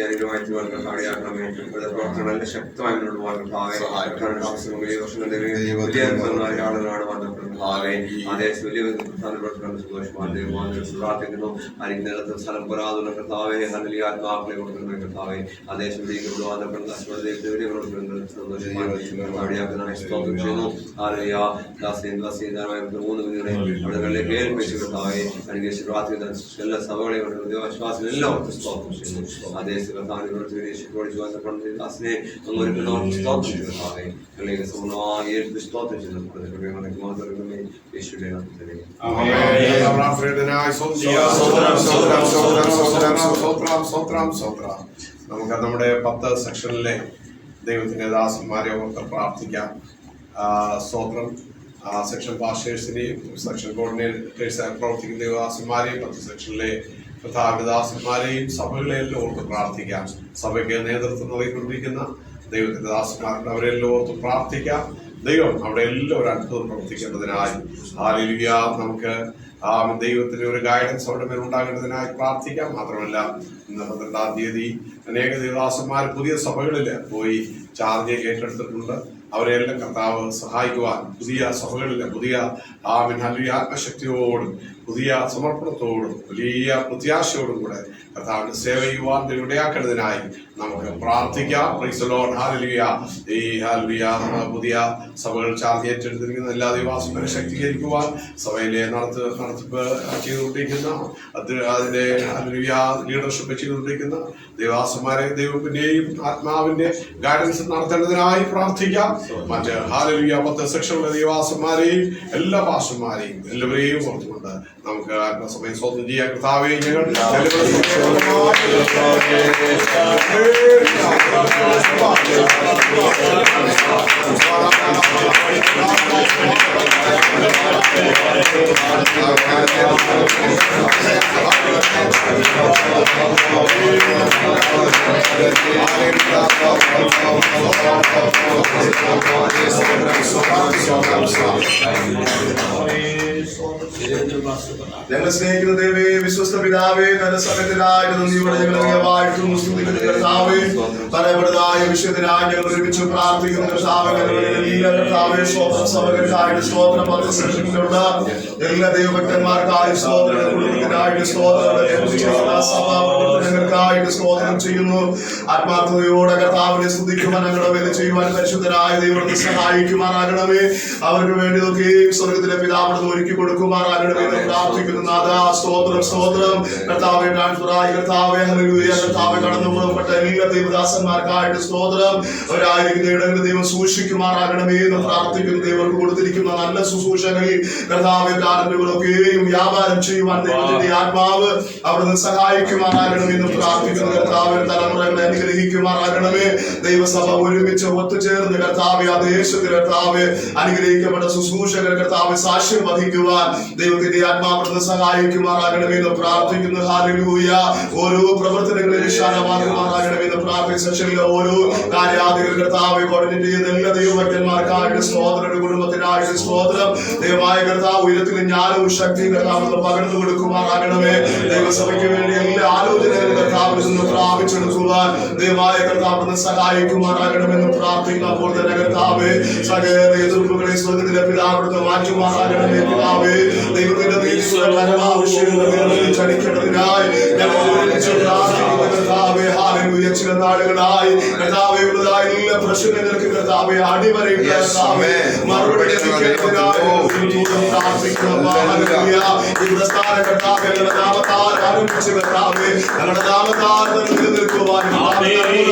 അനുഗ്രഹമായി തീരുവാൻ കർത്താവിയാക്കണമേ. പ്രവർത്തനങ്ങളെല്ലാം ശക്തമായി മുന്നോട്ട് പോകാൻ കർത്താവെ വർഷങ്ങളുടെ വലിയ ആളുകളാണ് വന്നത്. അതേ വലിയ പ്രാർത്ഥിക്കുന്നു. അനുഗ്രഹത്തിൽ സ്ഥലം പുരാതുള്ള കർത്താവെ, ഹല്ലേലൂയ, ആത്മാക്കളെ കൊടുക്കുന്ന കർത്താവെ, അതേ സ്തോത്രം ചെയ്യുന്നു. അവിടങ്ങളിലേക്ക് ഏൽപ്പിച്ചു കർത്താവെ, അനുഗ്രഹിച്ച് പ്രാർത്ഥിക്കുന്ന എല്ലാ സഭകളെയും വിശ്വാസം എല്ലാവർക്കും സ്തോത്രം ചെയ്യുന്നു. അതേ കർത്താവിനെ സ്തോത്രം ചെയ്യുന്നു. നമുക്ക് നമ്മുടെ 10 സെക്ഷനിലെ ദൈവത്തിന്റെ ദാസന്മാരെ ഓർത്ത് പ്രാർത്ഥിക്കാം. സ്തോത്രം. സെക്ഷൻ പാസ്റ്റേഴ്സിനെയും സെക്ഷൻ കോർഡിനേറ്റേഴ്സായി പ്രവർത്തിക്കുന്ന ദൈവദാസന്മാരെയും 10 സെക്ഷനിലെ ദാസന്മാരെയും സഭകളെല്ലാം ഓർത്ത് പ്രാർത്ഥിക്കാം. സഭയ്ക്ക് നേതൃത്വം നൽകിക്കൊണ്ടിരിക്കുന്ന ദൈവത്തിന്റെ ദാസന്മാരുടെ അവരെല്ലാം ഓർത്ത് പ്രാർത്ഥിക്കാം. ദൈവം അവിടെ എല്ലാം ഒരു അത്ഭുതം പ്രവർത്തിക്കേണ്ടതിനായി ഹല്ലേലൂയ നമുക്ക് ദൈവത്തിന്റെ ഒരു ഗൈഡൻസ് അവിടെ മേൽ ഉണ്ടാകേണ്ടതിനായി പ്രാർത്ഥിക്കാം. മാത്രമല്ല ഇന്ന് 12-ാം തീയതി അനേക ദൈവദാസന്മാർ പുതിയ സഭകളിൽ പോയി ചാർജ് ഏറ്റെടുത്തിട്ടുണ്ട്. അവരെല്ലാം കർത്താവ് സഹായിക്കുവാൻ പുതിയ സഭകളിൽ പുതിയ ആത്മശക്തിയോടും പുതിയ സമർപ്പണത്തോടും വലിയ പ്രത്യാശയോടും കൂടെ കർത്താവിന്റെ സേവ ചെയ്യുവാൻ ഇടയാക്കുന്നതിനായി നമുക്ക് പ്രാർത്ഥിക്കാം. Praise the Lord. ഹല്ലേലൂയ. ഈ ഹല്ലേലൂയ പുതിയ സഭകൾ ചാർജ് ഏറ്റെടുത്തിരിക്കുന്ന എല്ലാ ദൈവദാസന്മാരെ ശക്തീകരിക്കുവാൻ സഭയിലെ നടത്തിപ്പ് ചെയ്തുകൊണ്ടിരിക്കുന്ന അതിന്റെ ഹല്ലേലൂയ ലീഡർഷിപ്പ് ചെയ്തുകൊണ്ടിരിക്കുന്ന ദൈവദാസന്മാരെ ദൈവത്തിന്റെയും ആത്മാവിന്റെ ഗൈഡൻസ് നടത്തേണ്ടതിനായി പ്രാർത്ഥിക്കാം. മറ്റ് ഹല്ലേലൂയ 10 സെക്ഷനിലെ ദൈവദാസന്മാരെയും എല്ലാ പാസ്റ്റർമാരെയും എല്ലാവരെയും ഓർത്തുകൊണ്ട് നമുക്ക് ആത്മസമയം സ്വന്തം ചെയ്യാൻ കർത്താവേ ഞങ്ങൾ ഞങ്ങൾ സ്നേഹിക്കുന്ന ദൈവമേ, വിശ്വസ്ത പിതാവേ, നല്ല സമയത്തിനായിട്ട് നന്ദിയോടെ ഞങ്ങൾ വാഴ്ത്തുന്നു, സ്തുതിക്കുന്നു കർത്താവേ. പറയപ്പെട്ടതായ വിഷയത്തിനായി ഞങ്ങൾ ഒരുമിച്ച് പ്രാർത്ഥിക്കുന്നു കർത്താവേ. സഭകൾക്കായിട്ട് സ്തോത്രം, എല്ലാ ദൈവഭക്തന്മാർക്കായി സ്തോത്രം, കുടുംബത്തിനായിട്ട് സ്തോത്രം, സഭാപ്രവർത്തനങ്ങൾക്കായിട്ട് സ്തോത്രം ചെയ്യുന്നു. ആത്മാർത്ഥതയോടെ കർത്താവിനെ സ്തുതിക്കുവാൻ ഞങ്ങളുടെ വേല ചെയ്യുവാൻ പരിശുദ്ധനായ ദൈവത്തെ സഹായിക്കുമാറാകണമേ. അവർക്ക് വേണ്ടിയതൊക്കെ സ്വർഗത്തിലെ പിതാവിനെ ഒരുക്കി കൊടുക്കുമാറാകണമേ എന്ന് പ്രാർത്ഥിക്കുന്നു. നാഥാ സ്തോത്രം, സ്തോത്രം കർത്താവേ. കർത്താവേ ഹല്ലേലൂയ. കർത്താവേ കടന്നു പോകപ്പെട്ട എല്ലാ ദൈവദാസന്മാർക്കായിട്ട് സ്തോത്രം. അവരായിരിക്കുന്ന ഇടങ്ങളിൽ ദൈവം സൂക്ഷിക്കുമാറാകണമേ എന്ന് പ്രാർത്ഥിക്കുന്നു. ദൈവർക്ക് കൊടുത്തിരിക്കുന്ന നല്ല ശുശ്രൂഷകളിൽ കർത്താവേ ടാലന്റുകളൊക്കെയും വ്യാപാരം ചെയ്യുവാൻ ദൈവത്തിന്റെ ആത്മാവ് അവിടുന്ന് സഹായിക്കുമാറാകണമേ എന്ന് പ്രാർത്ഥിക്കുന്നു. കർത്താവേ തലമുറകളെ അനുഗ്രഹിക്കുമാറാകണമേ. ദൈവസഭ ഒരുമിച്ച് ഒത്തുചേർന്ന് കർത്താവേ ആ ദേശത്തിൽ കർത്താവേ അനുഗ്രഹിക്കപ്പെട്ട ശുശ്രൂഷകൾ കർത്താവേ സാക്ഷ്യം വഹിക്കുവാൻ ദൈവത്തിന്റെ ആത്മാവിനെ സഹായിക്കുമാറാകണമേ എന്ന് പ്രാർത്ഥിക്കുന്നു. ഹല്ലേലൂയ. ഓരോ പ്രവർത്തനങ്ങളെ വിശാലമാക്കുമാറാകണമേ എന്ന് പ്രാർത്ഥിക്കുന്ന സെക്ഷനിലെ ഓരോ കാര്യാദികൾ കർത്താവെ കോർഡിനേറ്റ് ചെയ്യുന്ന എല്ലാ ദൈവഭക്തന്മാർക്കായിട്ട് സ്തോത്രം, കുടുംബത്തിനായിട്ട് സ്തോത്രം. ദൈവമായ കർത്താവ് ഉയരത്തിൽ ജ്ഞാനവും ശക്തിയും കർത്താവ് പകർന്നു കൊടുക്കുമാറാകണമേ. ദൈവസഭയ്ക്ക് വേണ്ടി എല്ലാ ആലോചനകളും കർത്താവിൽ നിന്ന് പ്രാപിച്ചെടുക്കുവാൻ ദൈവമായ കർത്താവിനെ സഹായിക്കുമാറാകണമെന്ന് പ്രാർത്ഥിക്കുന്നു. അപ്പോൾ തന്നെ കർത്താവെ സകല എതിർപ്പുകളെ സ്വർഗ്ഗത്തിലെ പിതാവിനെ മാറ്റുമാറാകണമേ. പിതാവേ ദൈവത്തിന്റെ ചടിക്കേണ്ടതിനായി ഞങ്ങൾ കർത്താവെ ഹല്ലേലൂയ. ചില നാളുകളായി കർത്താവെ ഉള്ളതായ എല്ലാ പ്രശ്നങ്ങൾക്ക് കർത്താവെ അടിവരയിട്ട കർത്താവെ മറുപടി പ്രാർത്ഥിക്കുന്നു. ഹല്ലേലൂയ. ഈ പ്രസ്ഥാന കർത്താവെ ഞങ്ങളുടെ നാമത്താൽ ആരംഭിച്ച കർത്താവെ ഞങ്ങളുടെ നാമത്താൽ നിൽക്കുവാൻ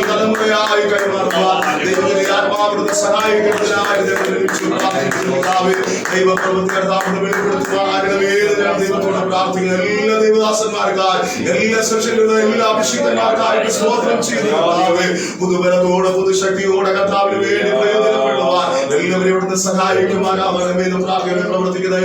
തലമുറയായി കൈമാറുവാൻ ദൈവത്തിന്റെ ആത്മാവിനെ സഹായിക്കുന്നതിനായി ദൈവപ്രവൃത്തി കർത്താവിനെ വെളിപ്പെടുത്തുവാനാകണമേ. ദൈവത്തോടെ പ്രാർത്ഥിക്കുന്ന എല്ലാ ദൈവദാസന്മാർക്കായി എല്ലാ സെക്ഷനിലുള്ള എല്ലാ അഭിഷിക്തന്മാർക്കായിട്ട് സ്തോത്രം ചെയ്യുന്നു. പുതുബലത്തോടെ പുതുശക്തിയോടെ കർത്താവിന് വേണ്ടി പ്രയോജനപ്പെടുവാൻ എല്ലാവരും ഇവിടുന്ന് സഹായിക്കുവാനാകണമെന്ന് പ്രാർത്ഥന പ്രവർത്തിക്കുന്ന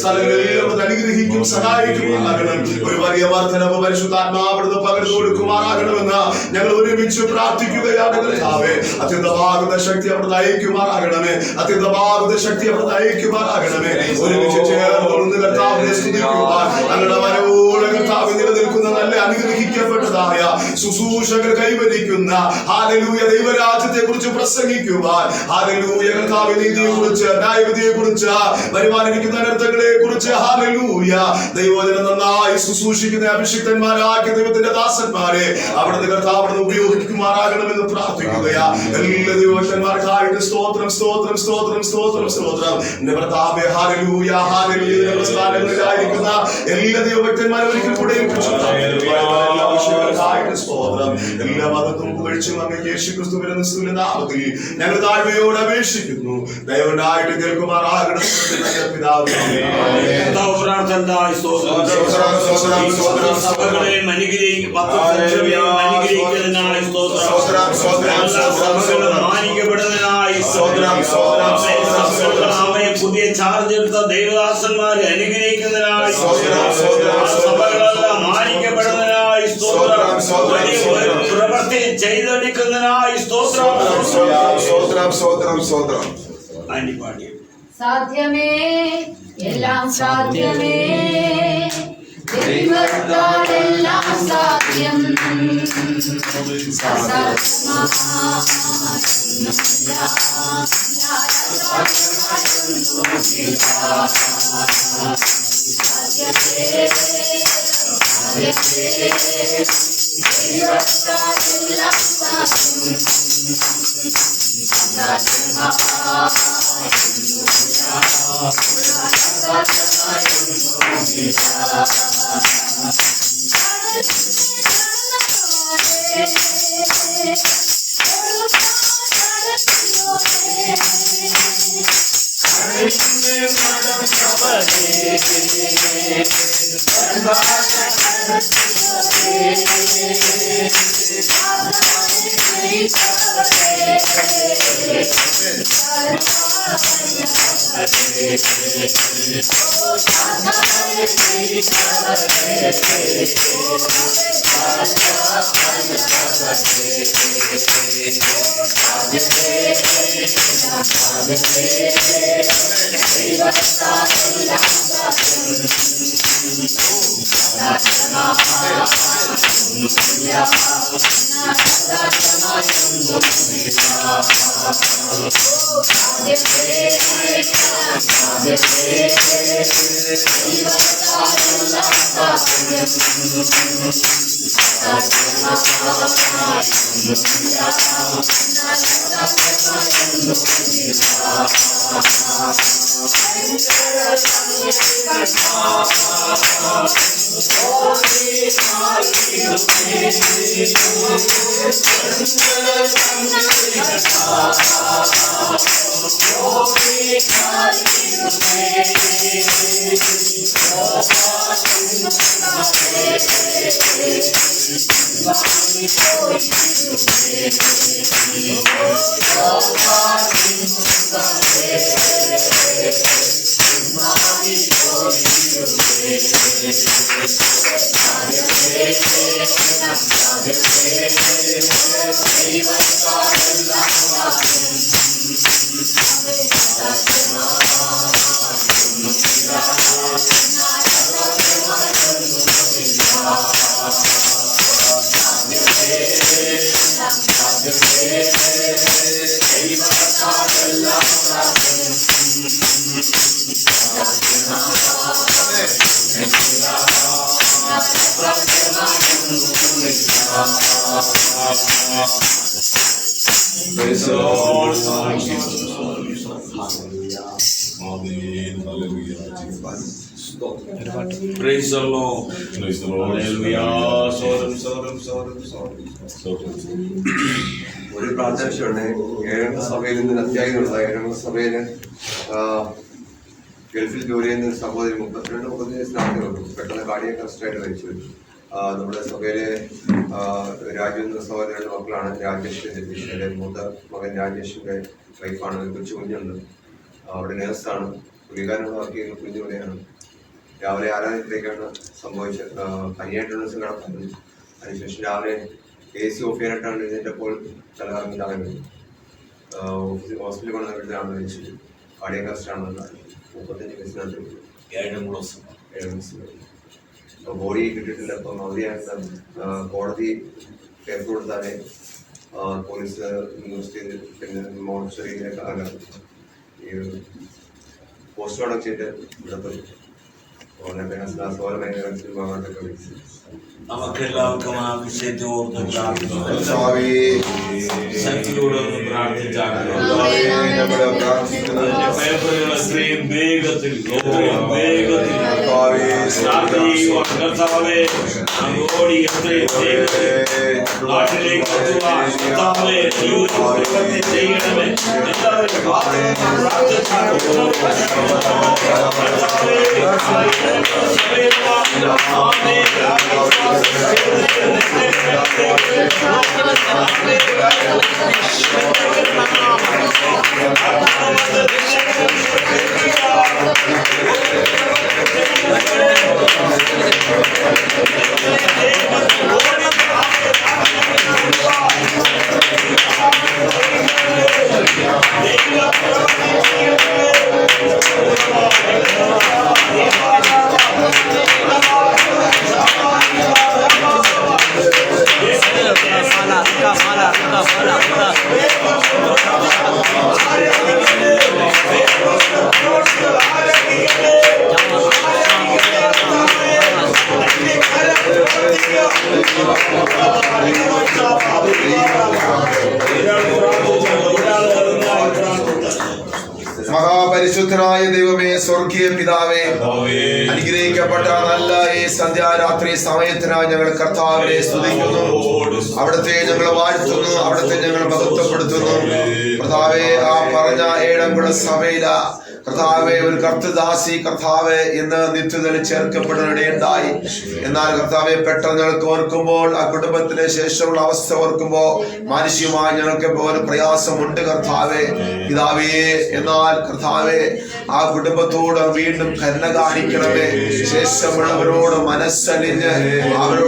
സ്ഥലങ്ങളിൽ അനുഗ്രഹിക്കും സഹായിക്കുവാനാകണം. ഒരു വലിയ വർധനവ് പരിശുദ്ധാത്മാവിടുന്ന് പകർന്നു കൊടുക്കുമാറാകണമെന്ന് ഞങ്ങൾ ഒരുമിച്ച് പ്രാർത്ഥിക്കുകയാണ് കർത്താവേ. അത്യന്തമാകുന്ന ശക്തി അവിടെ നയിക്കുമാറാകണമേ. അത്യന്തമാകുന്ന ശക്തി അവിടെ നയിക്കുമാറാകണമേ. ഒരുമിച്ച് ചേർന്ന് കർത്താവിനെ സ്തുതിക്കുവാൻ ഞങ്ങളുടെ വരവോടെ കർത്താവ് നിലനിൽക്കുന്ന നല്ല അനുഗ്രഹിക്കപ്പെട്ടതായ ശുശ്രൂഷകൾ കൈവരിക്കുന്ന ഹല്ലേലൂയ ദൈവരാജ്യത്തെ കുറിച്ച് പ്രസംഗിക്കുവാൻ, ഹല്ലേലൂയ കർത്താവ് നീതിയെ കുറിച്ച്, ന്യായവിധിയെ കുറിച്ച്, വരുവാനിരിക്കുന്ന അനർത്ഥങ്ങളെ കുറിച്ച്, ഹല്ലേലൂയ ദൈവവചനം നന്നായി ശുശ്രൂഷിക്കുന്ന അഭിഷിക്തന്മാരാക്കിയ ദൈവത്തിന്റെ ദാസന്മാരെ അവിടുന്ന് കർത്താവ് ഉപയോഗിക്കുമാറാകണമെന്ന് പ്രാർത്ഥിക്കുകയാ. എല്ലാ ദൈവഭക്തന്മാർക്കായിട്ട് സ്തോത്രം സ്തോത്രം സ്തോത്രം സ്തോത്രം സ്തോത്രം. എന്റെ കർത്താവേ ഹല്ലേലൂയ ഹല്ലേലൂയ. സ്ഥാനങ്ങളിലായിരിക്കുന്ന എല്ലാ ദൈവഭക്തന്മാരും ഒരിക്കൽ കൂടെ സ്തോത്രം. എല്ലാ മതത്തും പുകഴ്ചയും അങ്ങ് യേശുക്രിസ്തുവിന്റെ നിസ്തുല്യ നാമത്തിൽ ഞങ്ങൾ താഴ്മയോട് അപേക്ഷിക്കുന്നു. ദയവുണ്ടായിട്ട് കേൾക്കുമാറാകണം പിതാവേ. പുതിയ ചാർജ് എടുത്ത ദൈവദാസന്മാരെ അനുഗ്രഹിക്കുന്നതിനായി സഭകളെല്ലാം മാനിക്കപ്പെടുന്നതിനായി പ്രവൃത്തി ചെയ്തെടുക്കുന്നതിനായി സാധ്യമേ എല്ലാം സാധ്യമേ ദൈവത്താൽ എല്ലാം സാധ്യം. Praise the Lord. ഒരു പ്രാർത്ഥനയുണ്ട്. ഏഴംഗ സഭയിൽ നിന്ന് അത്യാഗ്രഹമുള്ള ഏഴംഗ സഭയില് ഗൾഫിൽ ജോലി ചെയ്യുന്ന സഹോദരി 32-33 വയസ്സിനാകുന്നു. പെട്ടെന്ന് കാർഡിയാക് അറസ്റ്റായിട്ട് മരിച്ചു. നമ്മുടെ സഭയിലെ രാജു എന്ന സഹോദരന്റെ മക്കളാണ് രാജേഷ് ജിഷയുടെ മൂത്ത മകൻ രാജേഷിന്റെ വൈഫാണ്. കൊച്ചു കുഞ്ഞുണ്ട്. അവിടെ നേഴ്സാണ്. പുള്ളിക്കാരനോട് വർക്ക് ചെയ്യുന്ന കുഞ്ഞുകൂടെയാണ്. രാവിലെ ആരാധനത്തിലേക്കാണ് സംഭവിച്ചത്. പനിയായിട്ടുള്ള ദിവസം കിടക്കുന്നത്. അതിനുശേഷം രാവിലെ AC ഓഫ് ചെയ്യാനായിട്ടാണ് എഴുന്നേറ്റപ്പോൾ തലകറങ്ങി താഴെ വീണു. ഹോസ്പിറ്റലിൽ കൊണ്ടുവന്നിട്ടാണ് മരിച്ചത്. കാർഡിയാക് അറസ്റ്റാണെന്ന് 35 വയസ്സിനകത്ത് 7 ദിവസം. ബോഡി കിട്ടിയിട്ടില്ല. അപ്പം അവധിയായിട്ട് കോടതി പേപ്പർ കൊടുത്താലേ പോലീസ് ന്യൂസ് ചെയ്ത് പിന്നെ മോർച്ചറിയിലേക്ക് ഈ പോസ്റ്റ്മോർട്ടം ചെയ്തിട്ട് ഇവിടത്തും നമുക്കെല്ലാവർക്കും ആ വിഷയത്തെ ഓർത്ത് ശക്തിയോടൊന്ന് പ്രാർത്ഥിച്ചാണ്. പേപ്പറുകളെത്രയും വേഗത്തിൽ കർത്താവേ ഓടി എത്രയും നാട്ടിലേക്ക് കർത്താവേ പ്രവൃത്തി ചെയ്യണമേ. എല്ലാവരും മഹാപരിശുദ്ധനായ ദൈവമേ, സ്വർഗീയ പിതാവേ, അനുഗ്രഹിക്കപ്പെട്ട നല്ല ഈ സന്ധ്യാരാത്രി സമയത്തിനായി ഞങ്ങൾ കർത്താവിനെ സ്തുതിക്കുന്നു. അവിടുത്തെ ഞങ്ങൾ വാഴ്ത്തുന്നു, അവിടുത്തെ ഞങ്ങൾ മഹത്വപ്പെടുത്തുന്നു. കർത്താവേ, ആ പറഞ്ഞ ഏഴംകുള സഭയില കർത്താവെ ഒരു കർത്തദാസി കർത്താവെ ഇന്ന് നിത്യതയിൽ ചേർക്കപ്പെടുന്നിടയുണ്ടായി. എന്നാൽ കർത്താവെ പെട്ടെന്ന് ഞങ്ങൾക്ക് ഓർക്കുമ്പോൾ ആ കുടുംബത്തിന് ശേഷമുള്ള അവസ്ഥ ഓർക്കുമ്പോൾ മാനുഷികമായി ഞങ്ങൾക്ക് ഒരു പ്രയാസമുണ്ട് കർത്താവെ പിതാവേ. എന്നാൽ കർത്താവെ ആ കുടുംബത്തോട് വീണ്ടും കരുണ കാണിക്കണമേ. ശേഷമുള്ളവരോട് മനസ്സലിഞ്ഞ് അവരെ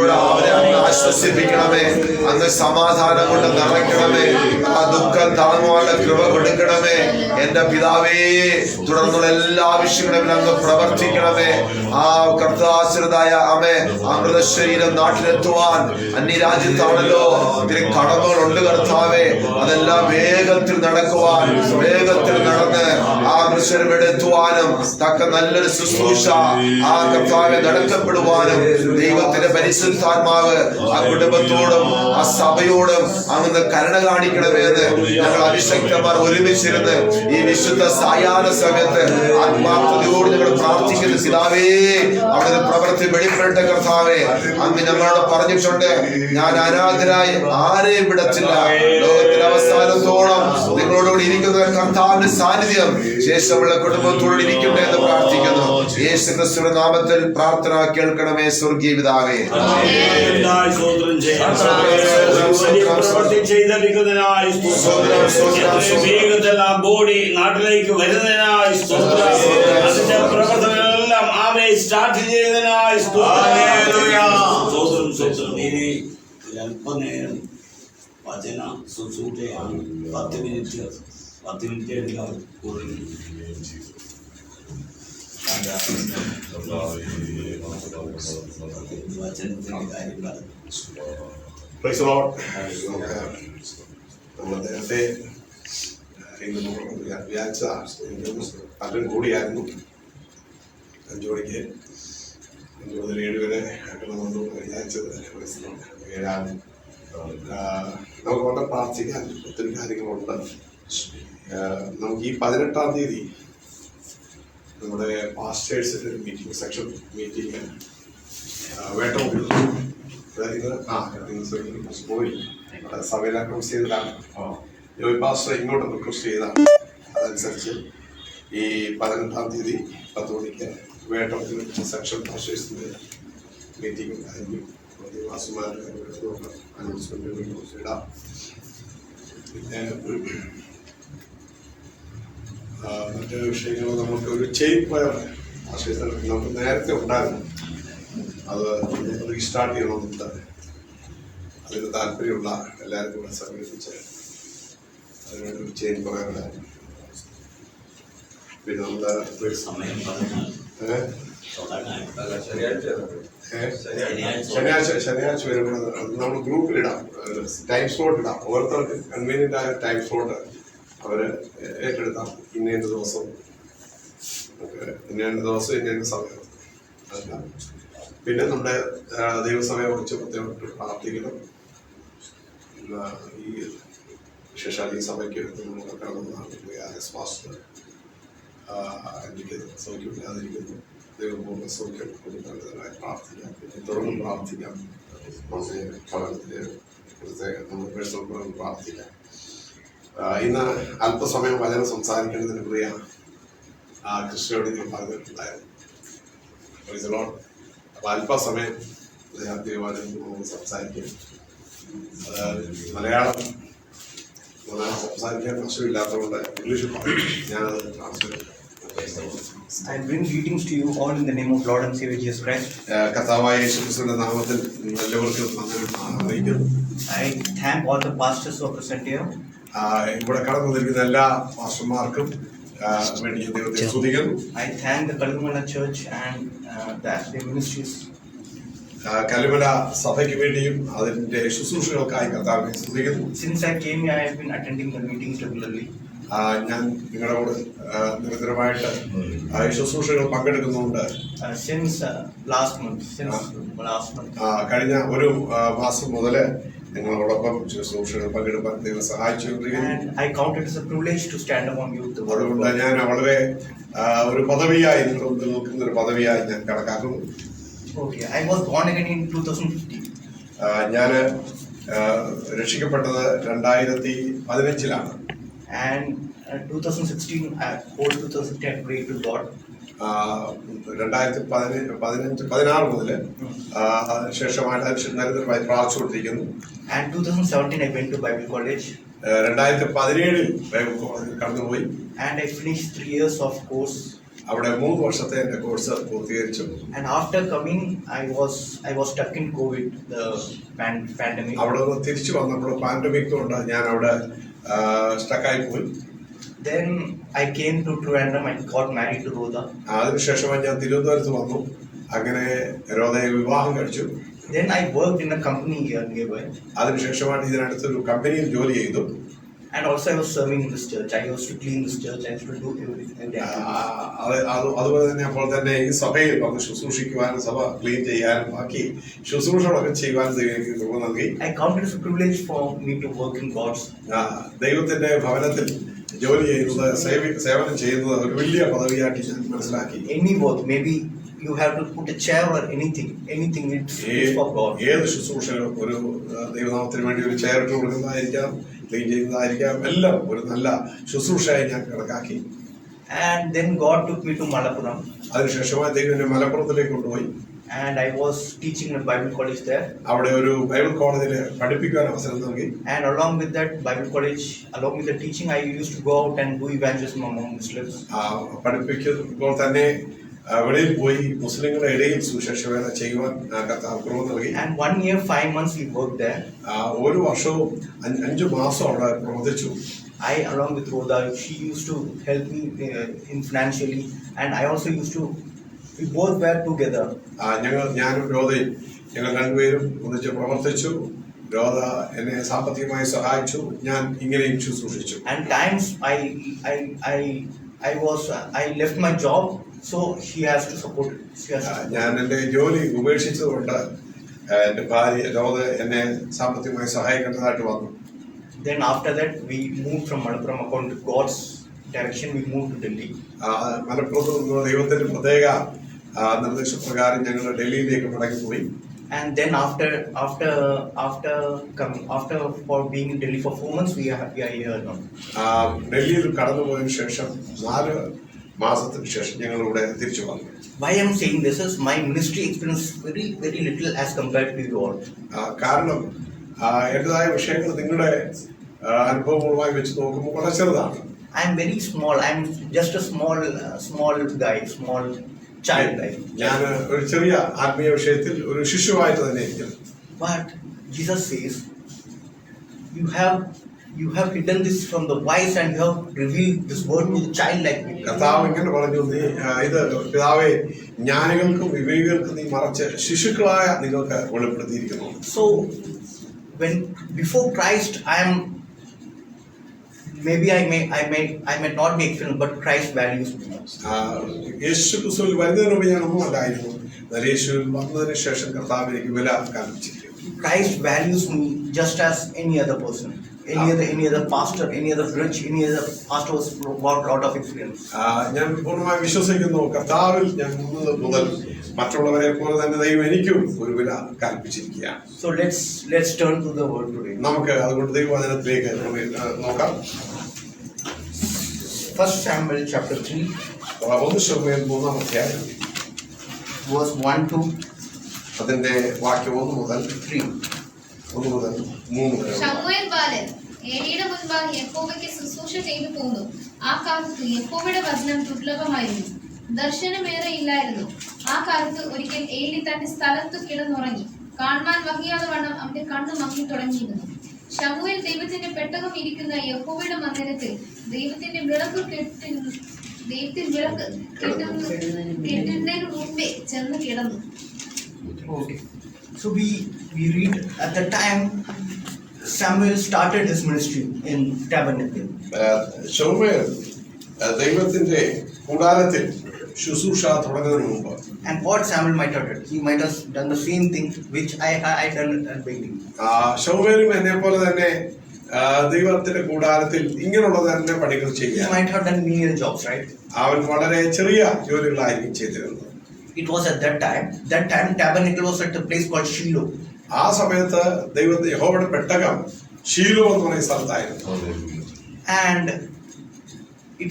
അങ്ങ് ആശ്വസിപ്പിക്കണമേ. അങ്ങ് സമാധാനം കൊണ്ട് നിറയ്ക്കണമേ. ആ ദുഃഖം താങ്ങുവാനുള്ള കൃപ കൊടുക്കണമേ എന്റെ പിതാവേ. തുടർന്നുള്ള എല്ലാ വിഷയങ്ങളിലും അങ്ങ് പ്രവർത്തിക്കണമേ. ആ കർത്താശ്രിതായ അമ്മേ അമൃതശരീരം നാട്ടിലെത്തുവാൻ അന്യരാജ്യത്താണല്ലോ ഇതിന് കടമകളുണ്ട് കർത്താവേ. അതെല്ലാം വേഗത്തിൽ നടക്കുവാൻ, വേഗത്തിൽ നടന്ന് ആ മൃഷരമെടുത്തുവാനും തക്ക നല്ലൊരു ശുശ്രൂഷ ആ കർത്താവെ നടക്കപ്പെടുവാനും ദൈവത്തിന്റെ പരിശുദ്ധാത്മാവ് ആ കുടുംബത്തോടും ആ സഭയോടും അങ്ങ് കരുണ കാണിക്കണമെന്ന് ഞങ്ങൾ അഭിഷക്തന്മാർ ഒരുമിച്ചിരുന്ന് ഈ വിശുദ്ധ സായാഹ്ന സമയത്ത് ആത്മാർത്ഥതയോട് ഞങ്ങൾ പ്രാർത്ഥിക്കുന്ന പിതാവേ, അവിടെ പ്രവൃത്തി വെളിപ്പെടട്ടെ കർത്താവേ. അങ്ങ് ഞങ്ങളോട് പറഞ്ഞിട്ടുണ്ട്, ഞാൻ അനാഥരായി ആരെയും വിടത്തില്ല. ലോകത്തിന്റെ അവസാനത്തോളം നിങ്ങളോടുകൂടി ഇരിക്കുന്ന കർത്താവിന്റെ സാന്നിധ്യം ശേഷമുള്ള കുടുംബത്തോട് ഇരിക്കട്ടെ എന്ന് പ്രാർത്ഥിക്കുന്നു. യേശു ക്രിസ്തുവിന്റെ നാമത്തിൽ പ്രാർത്ഥന കേൾക്കണമേ സ്വർഗീയ പിതാവേ. ബോഡി നാട്ടിലേക്ക് വരുന്നതിനായി അതിന്റെ പ്രവർത്തനങ്ങളെല്ലാം ആമേ സ്റ്റാർട്ട് ചെയ്തതിനായി ഇനി അല്പനേരം വചന ശുശ്രൂഷയാണ്. 10 മിനിറ്റ് എടുക്കാം. വചനത്തിന്റെ കാര്യം പറഞ്ഞു. നമ്മൾ നേരത്തെ വ്യാഴ്ച പലരും കൂടിയായിരുന്നു 5 മണിക്ക് 5 മുതൽ 7 വരെ ആക്കണമെന്ന് വിചാരിച്ചത്. 7 നമുക്ക് വളരെ പ്രാർത്ഥിക്കാൻ ഒത്തിരി കാര്യങ്ങളുണ്ട്. നമുക്ക് ഈ 18-ാം തീയതി നമ്മുടെ പാസ്റ്റേഴ്സിൻ്റെ ഒരു മീറ്റിംഗ്, സെക്ഷൻ മീറ്റിംഗ് വേട്ടമുള്ളൂ. അതായത് പോയി സഭയിൽ അനൗൺസ് ചെയ്തതാണ്. പാസ്റ്റർ ഇങ്ങോട്ട് റിക്വസ്റ്റ് ചെയ്തതാണ്. അതനുസരിച്ച് ഈ 18-ാം തീയതി 10 മണിക്ക് വേട്ടത്തിൽ സെക്ഷൻ പാസ്റ്റേഴ്സിൻ്റെ മീറ്റിംഗ് ഉണ്ടായിരിക്കും. വാസുമാരുടെ അനൗൺസ്മെന്റ് ഇടാം. പിന്നെ മറ്റു വിഷയങ്ങൾ നമുക്ക് ഒരു ചെയിൻ ഫയർ നമുക്ക് നേരത്തെ ഉണ്ടായിരുന്നു. അത് റീസ്റ്റാർട്ട് ചെയ്യണമെന്നുണ്ട്. അതിന് താല്പര്യമുള്ള എല്ലാവരും കൂടെ സമീപിച്ച് അതിനുവേണ്ടി ഒരു ചെയിൻ ഫയർ. പിന്നെ നമ്മൾ സമയം പറഞ്ഞാൽ തുടങ്ങാൻ ശനിയാഴ്ച വരുമ്പോൾ നമ്മൾ ഗ്രൂപ്പിലിടാം, ടൈം സ്ലോട്ട് ഇടാം. ഓരോരുത്തർക്ക് കൺവീനിയന്റ് ആയ ടൈം സ്ലോട്ട് അവര് ഏറ്റെടുത്താം. ഇന്ന ദിവസം ഇന്ന സമയം. പിന്നെ നമ്മുടെ ദൈവസമയം കുറിച്ച് പ്രത്യേകം പ്രാർത്ഥിക്കണം. ഈ വിശേഷാൽ ഈ സഭയ്ക്ക് നമുക്ക് കാണുന്നതാണ് എനിക്ക് സൗഖ്യമില്ലാതിരിക്കുന്നു. ദൈവപൂർണ്ണ സൗഖ്യം കൊടുക്കേണ്ടതിനായി പ്രാർത്ഥിക്കാം. പിന്നെ തുടർന്നും പ്രാർത്ഥിക്കാം. നമ്മുടെ ഭവനത്തിലെ നമ്മൾ പേഴ്സണൽ പ്രാർത്ഥിക്കാം. ഇന്ന് അല്പസമയം വചനം സംസാരിക്കേണ്ടതിന് പ്രിയ കൃഷ്ണയോട് ഞാൻ പറഞ്ഞിട്ടുണ്ടായിരുന്നു. അപ്പൊ അല്പസമയം ദൈവവചനം സംസാരിക്കും. മലയാളം സംസാരിക്കാൻ പ്രശ്നമില്ലാത്തതുകൊണ്ട് ഇംഗ്ലീഷ് ഞാനത് translate. I bring greetings to you all in the name of Lord and Savior Jesus Christ. കർത്താവായ യേശുക്രിസ്തുവിന്റെ നാമത്തിൽ എല്ലാവർക്കും നന്ദി അറിയിക്കുന്നു. I thank all the pastors who are present here. ഇവിടെ കടന്നു വന്നിരിക്കുന്ന എല്ലാ പാസ്റ്റർമാർക്കും വേണ്ടി ദൈവത്തെ സ്തുതിക്കുന്നു. I thank the Kalimala Church and the ministries. കലിമല സഭയ്ക്ക് വേണ്ടിയും അതിന്റെ ശുശ്രൂഷകൾക്കായി കർത്താവിനെ സ്തുതിക്കുന്നു. Since I came here, I have been attending the meetings regularly. ഞാൻ നിങ്ങളോട് നിരന്തരമായിട്ട് ശുശ്രൂഷകൾ പങ്കെടുക്കുന്നുണ്ട്. Since last month. കഴിഞ്ഞ ഒരു മാസം മുതൽ നിങ്ങളോടൊപ്പം ശുശ്രൂഷകൾ പങ്കെടുക്കാൻ ദൈവം സഹായിച്ചുകൊണ്ടിരിക്കുന്നു. And I count it as a privilege to stand among you. അതുകൊണ്ട് ഞാൻ വളരെ ഒരു പദവിയായി നിൽക്കുന്ന ഒരു പദവിയായി ഞാൻ കണക്കാക്കുന്നു. Okay, I was born again in 2015. ഞാൻ രക്ഷിക്കപ്പെട്ടത് 2015 And 2016, whole 2016 I prayed to God. 2016 മുതൽ ശേഷമായിട്ട് നിരന്തരമായി പ്രാർത്ഥിച്ചുകൊണ്ടിരിക്കുന്നു. And 2017 I went to Bible College. 2017 Bible കോളേജിൽ കടന്നുപോയി. And I finished 3 years of course. അവിടെ 3 വർഷത്തെ എന്റെ കോഴ്സ് പൂർത്തീകരിച്ചു. And after coming, I was stuck in COVID, the pandemic. അവിടെ നിന്ന് തിരിച്ചു വന്നപ്പോൾ പാൻഡമിക് കൊണ്ട് ഞാൻ അവിടെ സ്റ്റക്കായി പോയി. Then I came to Trivandrum and got married to Rhoda. അതിനുശേഷമായി ഞാൻ തിരുവനന്തപുരത്ത് വന്നു. അങ്ങനെ രോധയെ വിവാഹം കഴിച്ചു. Then I worked in a company here nearby. അതിനുശേഷമായിട്ട് ഇതിനടുത്തൊരു കമ്പനിയിൽ ജോലി ചെയ്തു. And also I was serving in this church. I used to clean this church. I used to do everything. അതുപോലെ തന്നെ അപ്പോൾ തന്നെ ഈ സഭയിൽ വന്ന് ശുശ്രൂഷിക്കുവാനും സഭ ക്ലീൻ ചെയ്യാനും ബാക്കി ശുശ്രൂഷകളൊക്കെ ചെയ്യുവാനും ദൈവം നൽകി. I count it as a privilege for me to work in God's. ദൈവത്തിന്റെ ഭവനത്തിൽ ജോലി ചെയ്യുന്നത് സേവനം ചെയ്യുന്നത് ഒരു വലിയ പദവിയാക്കി ഞാൻ മനസ്സിലാക്കി. Any work, maybe you have to put a chair or anything it's for God. ഏത് ശുശ്രൂഷകളും ഒരു ദൈവനാമത്തിന് വേണ്ടി ഒരു ചെയർ ഇട്ട് കൊടുക്കുന്നതായിരിക്കാം, ക്ലീൻ ചെയ്യുന്നതായിരിക്കാം, എല്ലാം ഒരു നല്ല ശുശ്രൂഷയായി ഞാൻ കണക്കാക്കി. And then God took me to Malappuram. അതിനുശേഷമായി ദൈവം എന്നെ മലപ്പുറത്തിലേക്ക് കൊണ്ടുപോയി. And I was teaching at Bible college there. അവിടെ ഒരു ബൈബിൾ കോളേജിൽ പഠിപ്പിക്കാൻ അവസരം നൽകി. And along with that Bible college, along with the teaching, I used to go out and do evangelism among Muslims. പഠിപ്പിക്കുമ്പോൾ തന്നെ വെളിയിൽ പോയി മുസ്ലിങ്ങളുടെ ഇടയിൽ സുവിശേഷവേല ചെയ്യുവാൻ കർത്താവ് കൃപ നൽകി. And 1 year 5 months we worked there. ഒരു വർഷവും 5 മാസം അവിടെ പ്രവർത്തിച്ചു. I, along with Rhoda, she used to help me in financially, and I also used to. We both were together. ഞാനും രോധയും ഞങ്ങൾ രണ്ടുപേരും ഒന്നിച്ച് പ്രവർത്തിച്ചു. രോധ എന്നെ സാമ്പത്തികമായി സഹായിച്ചു, ഞാൻ ഇങ്ങനെയും ശുശ്രൂഷിച്ചു. And times I left my job, so she has to support. ഞാൻ എൻ്റെ ജോലി ഉപേക്ഷിച്ചതുകൊണ്ട് എൻ്റെ ഭാര്യ രോധ എന്നെ സാമ്പത്തികമായി സഹായിക്കേണ്ടതായിട്ട് വന്നു. Then after that we moved from Malappuram according to God's direction. We moved to Delhi. മലപ്പുറത്ത് നിന്ന് ദൈവത്തിന്റെ പ്രത്യേക നിർദ്ദേശപ്രകാരം ഞങ്ങൾ ഡൽഹിയിലേക്ക് മടങ്ങിപ്പോയി. And then after for being in Delhi for 4 months, we are here now. ഡൽഹിയിൽ കടന്നുപോയതിനു ശേഷം 4 മാസത്തിന് ശേഷം ഞങ്ങൾ ഇവിടെ തിരിച്ചു വന്നു. Why I am saying this is my ministry experience very very little as compared to you all. കാരണം എന്റേതായ വിഷയങ്ങൾ നിങ്ങളുടെ അനുഭവങ്ങളുമായി വെച്ച് നോക്കുമ്പോൾ വളരെ ചെറുതാണ്. I am very small. I am just a small guy, small child. ഞാൻ ഒരു ചെറിയ ആത്മീയ വിഷയത്തിൽ ഒരു ശിശുവായിട്ട് തന്നെ ഇരിക്കുന്നു. But Jesus says, you have hidden this from the wise and you have revealed this word to the child like me. കർത്താവ് ഇങ്ങനെ പറഞ്ഞു, നീ ഇത് പിതാവേ, ജ്ഞാനികൾക്കും വിവേകികൾക്കും നീ മറച്ച് ശിശുക്കളായ നിങ്ങൾക്ക് വെളിപ്പെടുത്തിയിരിക്കുന്നു. So when before Christ I am, maybe I may not be excellent, but Christ values me. യേശു ക്രിസ്തുവിൽ വരുന്നതിന് മുമ്പ് ഞാൻ ഒന്നും അല്ലായിരുന്നു. എന്നാൽ യേശുവിൽ വന്നതിന് ശേഷം കർത്താവ് എനിക്ക് വില കൽപ്പിച്ചിരിക്കുന്നു. Christ values me just as any other person, any other pastor, any other bridge, any other pastor was got lot of experience. ഞാൻ പൂർണ്ണമായി വിശ്വസിക്കുന്നു, കർത്താവിൽ ഞാൻ മുതൽ മറ്റുള്ളവരെ പോലെ തന്നെ ദൈവം എനിക്കും ഒരു വില കൽപ്പിച്ചിരിക്കുകയാണ്. So let's turn to the word today. നമുക്ക് അതുകൊണ്ട് ദൈവവചനത്തിലേക്ക് നോക്കാം. 1 Samuel chapter 3, 1 ശമൂവേൽ 3-ാം അധ്യായം verse 1 to അതിന്റെ വാക്യം 1 മുതൽ 3 വരെ. ശമൂവേൽ ബാലൻ ഏലിയുടെ മുൻപാകെ യഹോവയ്ക്ക് ശുശ്രൂഷ ചെയ്തു പോന്നു. ആ കാലത്ത് യഹോവയുടെ വചനം ദുർലഭമായിരുന്നു, ദർശനമേറെ ഇല്ലായിരുന്നു. ആ കാലത്ത് ഒരിക്കൽ ഏലി തന്റെ സ്ഥലത്ത് കിടന്നുറങ്ങി. കാണുവാൻ വഹിയാതെ വണ്ണം അവന്റെ കണ്ണ് മങ്ങി തുടങ്ങിയിരുന്നു. ശമൂവേൽ ദൈവത്തിന്റെ പെട്ടകം ഇരിക്കുന്ന യഹോവയുടെ മന്ദിരത്തിൽ ദൈവത്തിന്റെ വിളക്ക് കെട്ടുന്നതിന് മുമ്പേ ചെന്ന് കിടന്നു. Okay. So we read at the time Samuel started his ministry in tabernacle. ശമൂവേൽ ദൈവത്തിന്റെ കൂടാരത്തിൽ ശുശ്രൂഷ തുടങ്ങുന്നതിന് മുമ്പ്. And what Samuel might have done, he might have done the same thing which I done at beginning. ശമൂവേലും എന്നെ പോലെ തന്നെ ദൈവത്തിന്റെ കൂടാരത്തിൽ ഇങ്ങനെയുള്ള തന്നെ പണികൾ He ചെയ്യുക. might have done menial jobs, right? അവൻ വളരെ ചെറിയ ജോലികളായിരിക്കും ചെയ്തിരുന്നത്. It was at that time tabernacle was at a place called Shiloh. ആ സമയത്ത് ദൈവത്തിന്റെ യഹോവയുടെ പെട്ടകം ശീലോ എന്ന് പറയുന്ന സ്ഥലത്തായിരുന്നു. And it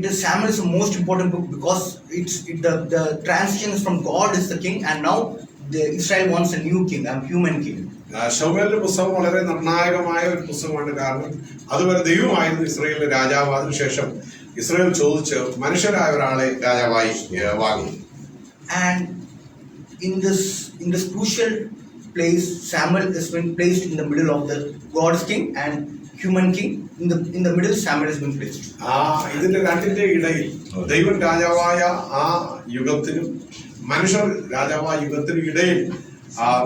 is Samuel's most important book because the transition is from God is the king and now the Israel wants a new king, a human king. ശമൂവേലിന്റെ പുസ്തകം വളരെ നിർണായകമായ ഒരു പുസ്തകമാണ്. കാരണം അതുവരെ ദൈവമായിരുന്നു ഇസ്രായേലിന്റെ രാജാവ്. അതിനുശേഷം ഇസ്രായേൽ ചോദിച്ച് മനുഷ്യരായ ഒരാളെ രാജാവായി വാങ്ങി. And in this crucial place, Samuel has been placed in the middle of the God's king and human king. In the middle, Samuel has been placed. ഇതിന്റെ രണ്ടിന്റെ ഇടയിൽ ദൈവം രാജാവായ ആ യുഗത്തിനും മനുഷ്യർ രാജാവായ യുഗത്തിനും ഇടയിൽ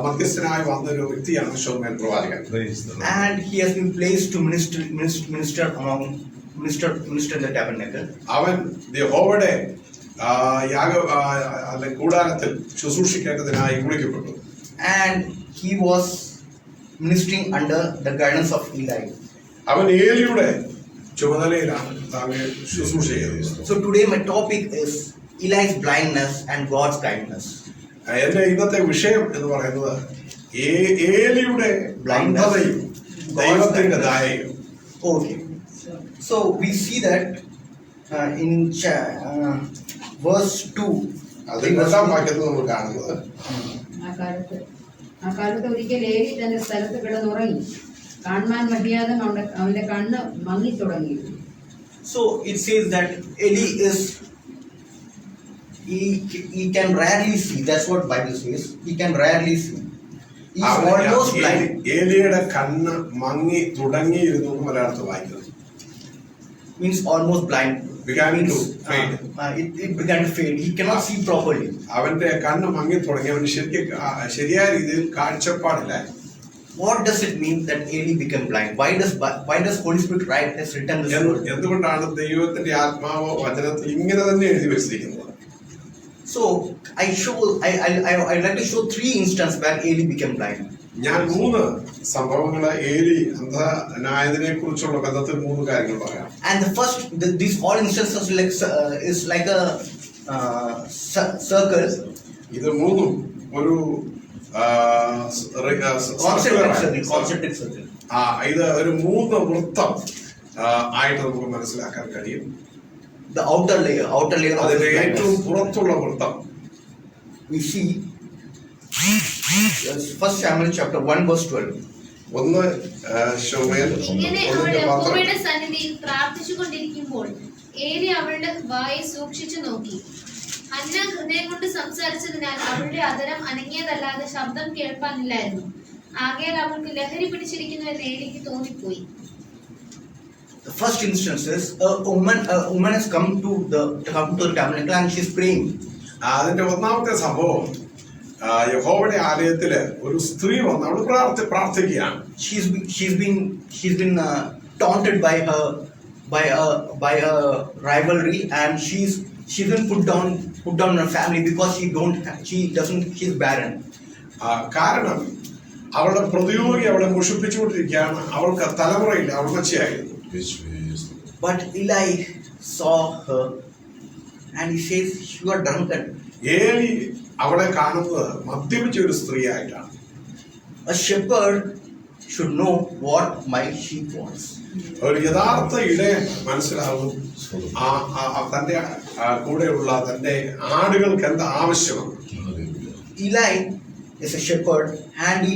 മധ്യസ്ഥനായി വന്ന ഒരു വ്യക്തിയാണ് ശമൂവേൽ പ്രവാചകൻ. And he has been placed to minister in the tabernacle. അവൻ യഹോവയുടെ കൂടാരത്തിൽ ശുശ്രൂഷിക്കേണ്ടതിനായി വിളിക്കപ്പെട്ടു. And he was ministering under the guidance of Eli. അവൻ ഏലിയുടെ ചുമതലയിലാണ് താങ്കൾ ശുശ്രൂഷ ചെയ്തത്. So today my topic is Eli's blindness and God's kindness. എന്റെ ഇന്നത്തെ വിഷയം എന്ന് പറയുന്നത് ഏലിയുടെ ബ്ലൈൻഡതയും ദൈവത്തിന്റെ ദയയും. Okay. So we see that in verse 2. അതിന്റെ 8-ാം വാക്യത്തിൽ നമ്മൾ കാണുന്നത്, ആ കാലത്ത് ഒരിക്കൽ ഏലി തന്റെ സ്ഥലത്ത് കിടന്നുറങ്ങി. കാണുവാൻ വഹിയാതെ അവന്റെ കണ്ണ് മങ്ങി തുടങ്ങിയിരുന്നു. So it says that Eli is he can rarely see. That's what Bible says. He can rarely see. He is almost blind. ഏലിയുടെ കണ്ണ് മങ്ങി തുടങ്ങിയിരുന്നു എന്ന് മലയാളത്തിൽ വായിക്കുന്നത്. Means almost blind. Began to fade. It began to fade. He cannot see properly. അവന്റെ കണ്ണ് മങ്ങി തുടങ്ങി. അവന് ശരിയായ രീതിയിൽ കാഴ്ചപ്പാടില്ല. What does it mean that Eli became blind? Why does Holy Spirit has written this word? എന്തുകൊണ്ടാണ് ദൈവത്തിന്റെ ആത്മാവ് വചനത്തിൽ ഇങ്ങനെ തന്നെ എഴുതി വെച്ചിരിക്കുന്നത്? So I like to show 3 instances where Eli became blind. ഞാൻ 3 സംഭവങ്ങൾ ഏലി അന്ധനായതിനെ കുറിച്ചുള്ള ബന്ധത്തിൽ 3 കാര്യങ്ങൾ പറയാം. And the first, these all instances is like a circle. ഇത് 3 ഒരു concentric circle. ഇത് ഒരു 3 വൃത്തം ആയിട്ട് നമുക്ക് മനസ്സിലാക്കാൻ കഴിയും. The outer layer അതിന്റെ ഏറ്റവും പുറത്തുള്ള വൃത്തം. We see 1 Samuel chapter 1 verse 12. ഇങ്ങനെ അവൾ യഹോവയുടെ സന്നിധിയിൽ പ്രാർത്ഥിച്ചുകൊണ്ടിരിക്കുമ്പോൾ ഏലി അവളുടെ വായെ സൂക്ഷിച്ചു നോക്കി. ഹന്ന ഹൃദയം കൊണ്ട് സംസാരിച്ചതിനാൽ അവളുടെ അധരം അനങ്ങിയതല്ലാതെ ശബ്ദം കേൾപ്പാനില്ലായിരുന്നു. ആകയാൽ അവൾക്ക് ലഹരി പിടിച്ചിരിക്കുന്നു എന്ന് ഏലിക്ക് തോന്നിപ്പോയി. the first instance is a woman has come to the tabernacle and she's praying. അതിന്റെ ഒന്നാമത്തെ സംഭവം യഹോവയുടെ ആലയത്തില് ഒരു സ്ത്രീ വന്ന് അവൾ പ്രാർത്ഥിക്കുകയാണ്. She's been taunted by a rivalry, and she's been put down in her family because she's barren. കാരണം അവളുടെ പ്രതിയോഗി അവളെ മുഷിപ്പിച്ചുകൊണ്ടിരിക്കുകയാണ്. അവൾക്ക് തലമുറയില്ല, അവൾ മച്ചയായിരുന്നു. But Eli saw her and he says, "You are drunken." ഏലി അവളെ കാണുന്നത് മദ്യപിച്ച ഒരു സ്ത്രീയായിട്ടാണ്. A shepherd should know what my sheep wants. ഒരു യഥാർത്ഥ ഇടയൻ മനസ്സിലാവും തന്റെ കൂടെയുള്ള തന്റെ ആടുകൾക്ക് എന്താ ആവശ്യമാണ്. Eli is a shepherd and he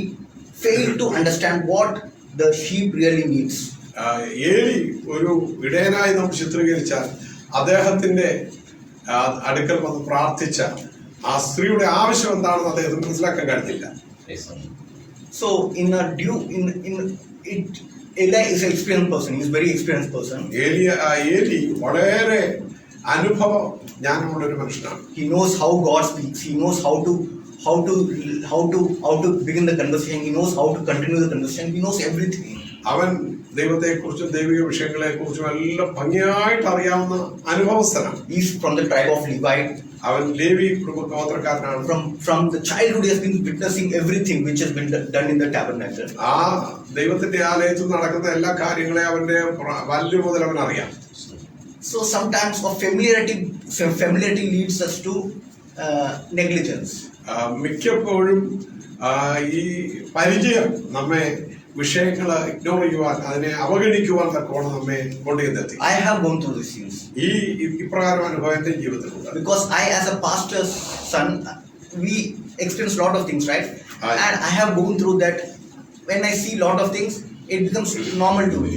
failed to understand what the sheep really needs. ഏലി ഒരു ഇടയനായി നാം ചിത്രീകരിച്ചാൽ അദ്ദേഹത്തിന്റെ അടുക്കൽ വന്ന് പ്രാർത്ഥിച്ച ആ സ്ത്രീയുടെ ആവശ്യം എന്താണെന്ന് അദ്ദേഹത്തിന് മനസ്സിലാക്കാൻ കഴിഞ്ഞില്ല. So Eli is an experienced person. He is a very experienced person. ഏലി വളരെ അനുഭവ ജ്ഞാനമുള്ള ഒരു മനുഷ്യനാണ്. He knows how God speaks. He knows how to begin the conversation. He knows how to continue the conversation. He knows everything. അവൻ ദൈവത്തെക്കുറിച്ചും ദൈവിക വിഷയങ്ങളെക്കുറിച്ചും എല്ലാം ഭംഗിയായിട്ട് അറിയാവുന്ന അനുഭവസ്ഥനാണ്. He is from the tribe of Levi. അവൻ Levi കുടുംബഗോത്രക്കാരനാണ്. From the childhood he has been witnessing everything which has been done in the tabernacle. ആ ദൈവത്തിന്റെ ആലയത്തിൽ നടക്കുന്ന എല്ലാ കാര്യങ്ങളെയും അവന്റെ ബാല്യം മുതൽ അവൻ അറിയാം. So sometimes familiarity leads us to negligence. മിക്കപ്പോഴും ഈ പരിചയം നമ്മെ വിഷയങ്ങൾ ഇഗ്നോർ ചെയ്യുവാൻ, അതിനെ അവഗണിക്കുവാൻ തക്കോണം നമ്മെ കൊണ്ടുവന്നെത്തി. I have gone through these things. ഇപ്രകാരം അനുഭവം എന്റെ ജീവിതത്തിലുണ്ട്. Because I, as a pastor's son, we experience a lot of things, right? And I have gone through that. When I see a lot of things, it becomes normal to me.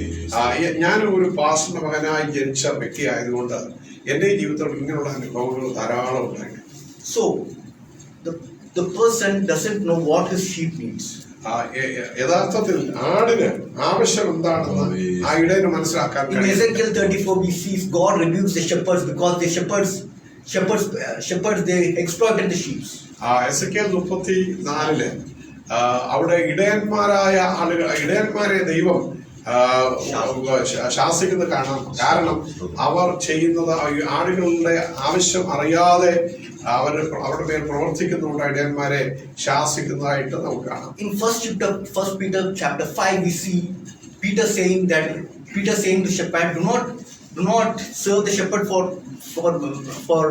ഞാൻ ഒരു പാസ്റ്ററുടെ മകനായി ജനിച്ച വ്യക്തിയായതുകൊണ്ട് എന്റെ ജീവിതത്തിൽ ഇങ്ങനെയുള്ള അനുഭവങ്ങൾ ധാരാളം ഉണ്ടായി. So the person doesn't know what his sheep needs. യഥാർത്ഥത്തിൽ ആടിന് ആവശ്യം എന്താണെന്ന് ആ ഇടയന് മനസ്സിലാക്കാൻ In Ezekiel 34 we see God rebukes the shepherds because the shepherds they exploited the sheep. Ezekiel 34 അവിടെ ഇടയന്മാരെ ദൈവം ശാസിക്കുന്നത് കാണാം. കാരണം അവർ ചെയ്യുന്നത് ആടുകളുടെ ആവശ്യം അറിയാതെ അവരുടെ മേൽ പ്രവർത്തിക്കുന്നുണ്ട്, ഇടയന്മാരെ ശാസിക്കുന്നതായിട്ട് നമുക്ക് കാണാം. In First Peter chapter 5 we see Peter saying to shepherd, do not serve the shepherd for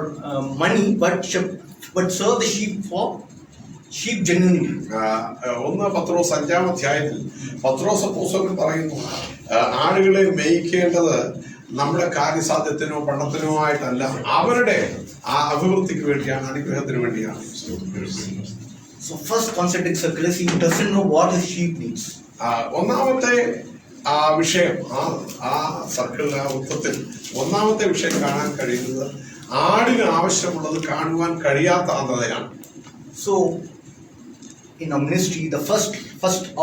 money, but serve the sheep for sheep genuinely. 1 പത്രോസ് 5-ാം അധ്യായത്തിൽ പത്രോസ് അപ്പോസ്തലൻ പറയുന്നു, ആടുകളെ മേയ്ക്കേണ്ടത് നമ്മുടെ കാര്യസാധ്യത്തിനോ പണത്തിനോ ആയിട്ടല്ല, അവരുടെ അഭിവൃദ്ധിക്ക് വേണ്ടിയാണ്, അനുഗ്രഹത്തിന് വേണ്ടിയാണ്. So first concentric circle is he doesn't know what his sheep needs. ഒന്നാമത്തെ വിഷയം ആ സർക്കിളിലെ വൃത്തത്തിൽ ഒന്നാമത്തെ വിഷയം കാണാൻ കഴിയുന്നത് ആടിന് ആവശ്യമുള്ളത് കാണുവാൻ കഴിയാത്ത അന്ധതയാണ്. So in our ministry, the first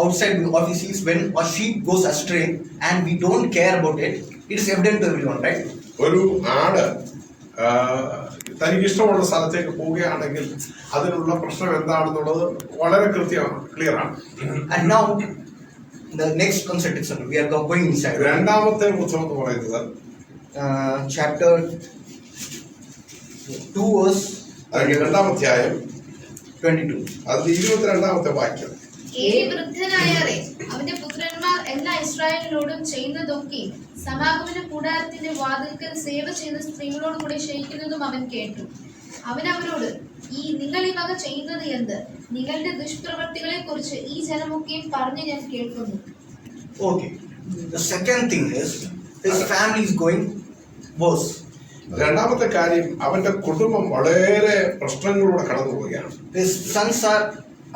outside what we see is when a sheep goes astray and we don't care about it, it is evident to everyone, right? ഒരു ആട് തനിക്ക് ഇഷ്ടമുള്ള സ്ഥലത്തേക്ക് പോവുകയാണെങ്കിൽ അതിനുള്ള പ്രശ്നം എന്താണെന്നുള്ളത് വളരെ ക്ലിയർ ആണ്. And now the next concept is we are going inside. രണ്ടാമത്തെ പുസ്തകം എന്ന് പറയുന്നത് chapter 2 verse 2-ാം അധ്യായം 22. അതിൽ 22-ാമത്തെ വാക്യം. ഏലി വൃദ്ധനായാറെ അവന്റെ പുത്രന്മാർ എല്ലാ ഇസ്രായേലിനോടും ചെയ്യുന്നതൊക്കെ സമാഗമന കൂടാരത്തിന്റെ വാതിൽക്കൽ സേവ ചെയ്യുന്ന സ്ത്രീകളോട് കൂടെ ക്ഷയിക്കുന്നതും അവൻ കേട്ടു. അവൻ അവരോട്, നിങ്ങൾ ഈ വക ചെയ്യുന്നത് എന്ത്? നിങ്ങളുടെ ദുഷ്പ്രവൃത്തികളെ കുറിച്ച് ഈ ജനമൊക്കെയും പറഞ്ഞ് ഞാൻ കേൾക്കുന്നു. Okay. The second thing is his family is going worse. രണ്ടാമത്തെ കാര്യം, അവന്റെ കുടുംബം വളരെ പ്രശ്നങ്ങളിലൂടെ കടന്നു പോവുകയാണ്. His sons are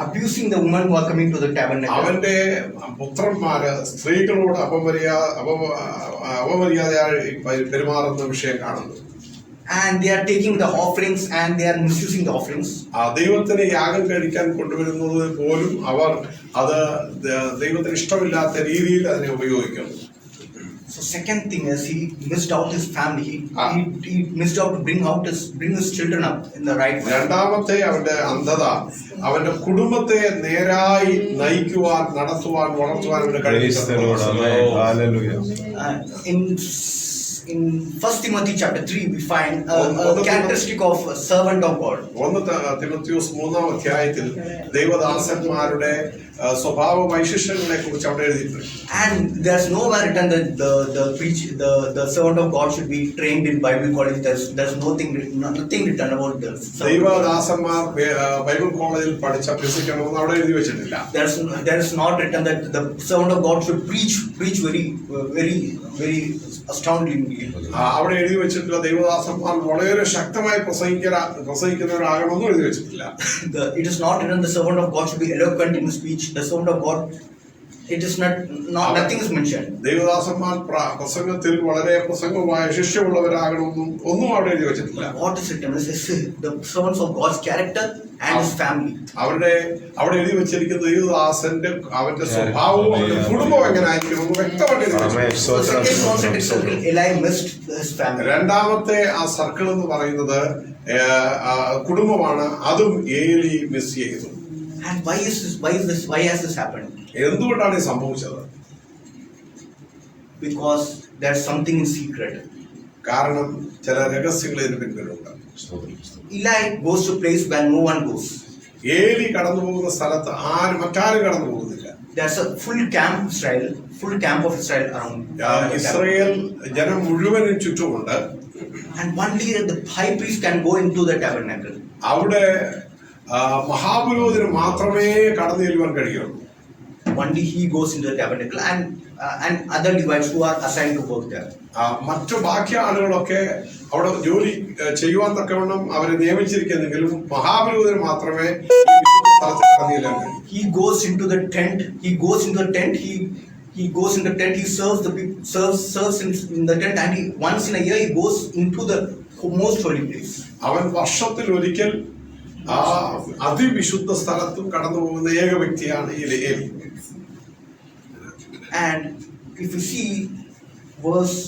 abusing the women who are coming to the tabernacle. അവന്റെ പുത്രന്മാര് സ്ത്രീകളോട് അപമര്യാദയായി പെരുമാറുന്ന വിഷയം കാണുന്നു. And they are taking the offerings and they are misusing the offerings. ദൈവത്തിന് യാഗം കഴിക്കാൻ കൊണ്ടുവരുന്നത് പോലും അവർ അത് ദൈവത്തിന് ഇഷ്ടമില്ലാത്ത രീതിയിൽ അതിനെ ഉപയോഗിക്കുന്നു. So second thing is he missed out his family. He missed out to bring his children up in the right way. രണ്ടാമത്തെ അവന്റെ അന്ധത അവന്റെ കുടുംബത്തെ നേരായി നയിക്കുവാൻ, നടത്തുവാൻ, വളർത്തുവാൻ അവന് In 1 Timothy chapter 3 we find a characteristic of a servant of God. 1 തിമോഥെയോസ് 3-ാം അധ്യായത്തിൽ ദൈവദാസന്മാരുടെ സ്വഭാവ വൈശിഷ്ട്യങ്ങളെ കുറിച്ച് അവിടെ എഴുതിയിട്ടുണ്ട്. And there's nowhere written that the servant of God should be trained in Bible college. There's nothing written about this. ദൈവദാസന്മാർ ബൈബിൾ കോളേജിൽ പഠിച്ച് അഭ്യസിക്കണമെന്ന് അവിടെ എഴുതി വെച്ചിട്ടില്ല. There is not written that the servant of God should preach very astoundingly. അവിടെ എഴുതി വെച്ചിട്ടില്ല ദൈവദാസന്മാർ വളരെ ശക്തമായി പ്രസംഗിക്കുന്നവരാകണമെന്നും എഴുതി വെച്ചിട്ടില്ല. It is not written the servant of God should be eloquent in speech. The servant of God, it is nothing is mentioned. ദൈവദാസന്മാർ പ്രസംഗത്തിൽ വളരെ പ്രസംഗമായ ശിഷ്യമുള്ളവരാകണമെന്നും ഒന്നും അവിടെ എഴുതി വെച്ചിട്ടില്ല. What is written is the servants of God's character and his family. അവിടെ എഴുതി വെച്ചിരിക്കുന്ന ദൈവദാസന്റെ അവന്റെ സ്വഭാവവും അവന്റെ കുടുംബവും എങ്ങനെയായിരിക്കും വ്യക്തമായിട്ട് Eli missed his family. രണ്ടാമത്തെ ആ സർക്കിൾ എന്ന് പറയുന്നത് കുടുംബമാണ്. അതും ഏലി മിസ് ചെയ്തു. And why has this happened? എന്തുകൊണ്ടാണ് ഇത് സംഭവിച്ചത്? Because there's something in secret. കാരണം ചില രഹസ്യങ്ങൾ ഇതിന് പിന്നിലുണ്ട്. Eli goes to place where no one goes. ഏലി കടന്നു പോകുന്ന സ്ഥലത്ത് മറ്റാരും കടന്നു പോകുന്നില്ല. There's a full camp of Israel around. Israel ജനം മുഴുവനും ചുറ്റുമുണ്ട്. And only the high priest can go into the tabernacle. അവിടെ മഹാപുരോഹിതന് മാത്രമേ കടന്നു ചെല്ലുവാൻ കഴിയുള്ളൂ. Only he goes into the tabernacle and other Levites who are assigned to work there. മറ്റു ബാക്കി ആളുകളൊക്കെ അവിടെ ജോലി ചെയ്യുവാൻ തക്കവണ്ണം അവരെ നിയമിച്ചിരിക്കുന്നെങ്കിലും മഹാപുരോഹിതന് മാത്രമേ സ്ഥലത്ത് കടന്നു ചെല്ലാൻ കഴിയൂ. He goes into the tent. He serves in the tent, and once in a year he goes into the most holy place. അവൻ വർഷത്തിൽ ഒരിക്കൽ അതിവിശുദ്ധ സ്ഥലത്തും കടന്നു പോകുന്ന ഏക വ്യക്തിയാണ് ഏലി. And if you see verse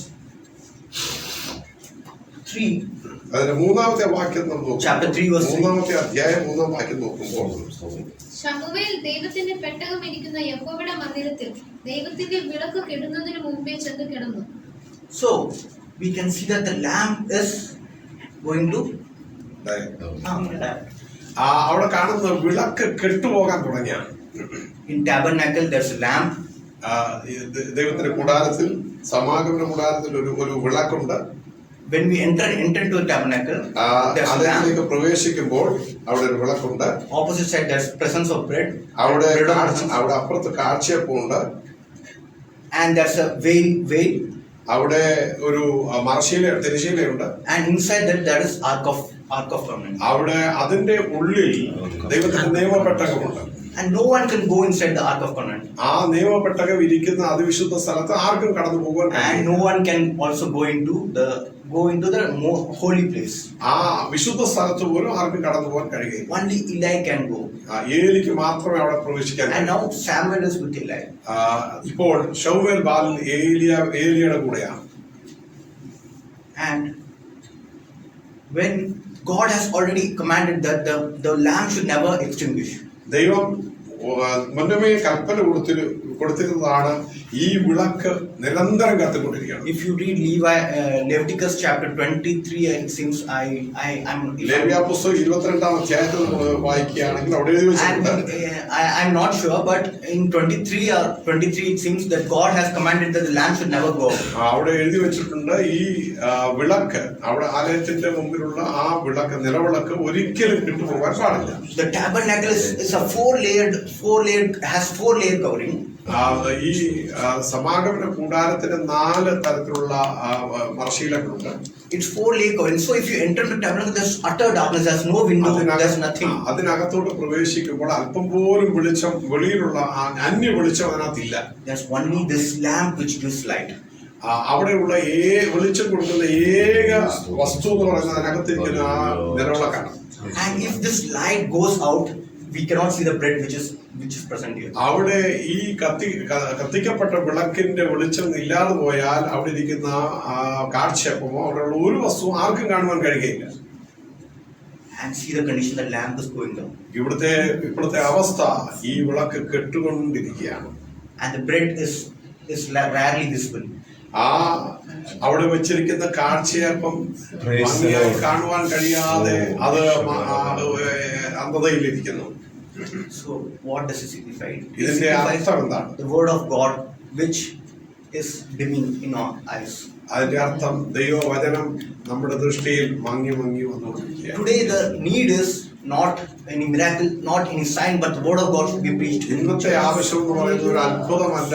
3, അതിന്റെ 3-ാമത്തെ വാക്യം Chapter 3 verse 3. 3-ാമത്തെ അധ്യായം 3-ാം വാക്യം നോക്കുമ്പോൾ ശമൂവേൽ ദൈവത്തിന്റെ പെട്ടകം ഇരിക്കുന്ന യഹോവയുടെ മന്ദിരത്തിൽ ദൈവത്തിന്റെ വിളക്ക് കെടുന്നതിന് മുമ്പേ ചെന്ന് കിടന്നു. So we can see that the lamp is going to അവിടെ കാണുന്ന വിളക്ക് കെട്ടുപോകാൻ തുടങ്ങിയാണ്. In tabernacle there's a lamp. ദൈവത്തിന്റെ കൂടാരത്തിൽ, സമാഗമന കൂടാരത്തിൽ ഒരു വിളക്കുണ്ട്. When we enter into the tabernacle, അതിലേക്ക് പ്രവേശിക്കുമ്പോൾ അവിടെ ഒരു വിളക്കുണ്ട്. Opposite side there's presence of bread. അവിടെ അപ്പുറത്ത് കാഴ്ചയപ്പമുണ്ട്. And there's a veil. അവിടെ ഒരു തിരശീലയുണ്ട്. And inside that there is ark of covenant. അവിടെ അതിന്റെ ഉള്ളിൽ ദൈവത്തിന്റെ നിയമപെട്ടകമുണ്ട്. And no one can go inside the ark of covenant. ആ നിയമപെട്ടകം ഇരിക്കുന്ന അതിവിശുദ്ധ സ്ഥലത്ത് ആർക്കും കടന്നു പോകാൻ And no one can also go into the more holy place. ആ വിശുദ്ധ സ്ഥലത്ത് പോലും ആർക്കും കടന്നു പോകാൻ കഴിയില്ല. Only Eli can go. ഏലിക്ക് മാത്രമേ അവിടെ പ്രവേശിക്കാൻ. And now Samuel is with Eli. ഇപ്പോൾ ശമൂവേൽ ബാലൻ ഏലിയുടെ കൂടെയാണ്. And when God has already commanded that the lamp should never extinguish. ദൈവം മുന്നമേ കൽപ്പന കൊടുത്തിരുന്നതാണ് ഈ വിളക്ക് നിരന്തരം കത്തിക്കൊണ്ടിരിക്കണം. If you read Leviticus chapter 23, it seems ലേവ്യ പുസ്തകം 22-ാം അധ്യായത്തിൽ നമ്മൾ വായിക്കുകയാണെങ്കിൽ അവിടെ എഴുതി വെച്ചിട്ടുണ്ട്. I'm not sure, but in 23 it seems that God has commanded that the lamp should never go. അവിടെ എഴുതി വെച്ചിട്ടുണ്ട് ഈ വിളക്ക്, അവിടെ ആലയത്തിന്റെ മുമ്പിലുള്ള ആ വിളക്ക്, നിലവിളക്ക് ഒരിക്കലും കിട്ടുപോകാൻ പാടില്ല. The tabernacle is a four layered covering. ഈ സമാഗമന കൂടാരത്തിന് 4 തരത്തിലുള്ള മറശ്ശീലകളുണ്ട്. It's 4 layer covering. So if you enter the tabernacle, there's utter darkness. There's no window. There's nothing. അതിനകത്തോട്ട് പ്രവേശിക്കുമ്പോൾ അല്പം പോലും വെളിച്ചം, വെളിയിലുള്ള അന്യ വെളിച്ചം അതിനകത്തില്ല. There's only this lamp which gives light. അവിടെയുള്ള വെളിച്ചം കൊടുക്കുന്ന ഏക വസ്തു എന്ന് പറയുന്നത് അതിനകത്തിരിക്കുന്ന ആ നിലവിളക്കാണ്. And if this light goes out, we cannot see the bread which is present here. അവിടെ ഈ കത്തിക്കപ്പെട്ട വിളക്കിന്റെ വെളിച്ചം ഇല്ലാതെ പോയാൽ അവിടെ ഇരിക്കുന്ന കാഴ്ചയപ്പമോ അവിടെയുള്ള ഒരു വസ്തുവും ആർക്കും കാണുവാൻ കഴിയുകയില്ല. And see the condition, the lamp is going down. ഇപ്പോഴത്തെ അവസ്ഥ ഈ വിളക്ക് കെട്ടുകൊണ്ടിരിക്കുകയാണ്. And the bread is rarely visible. അവിടെ വെച്ചിരിക്കുന്ന കാഴ്ചയപ്പം ഭംഗിയായി കാണുവാൻ കഴിയാതെ അത് അന്ധതയിലിരിക്കുന്നു. So what does it signify? ഇതിന്റെ അർത്ഥം എന്താണ്? The word of God which is dimming in our eyes. അതിന്റെ അർത്ഥം ദൈവവചനം നമ്മുടെ ദൃഷ്ടിയിൽ മങ്ങി വന്നുകൊണ്ടിരിക്കുകയാണ്. Today the need is not any miracle, not any sign, but the word of God should be preached. ഇന്നത്തെ ആവശ്യം എന്ന് പറയുന്നത് ഒരു അത്ഭുതമല്ല,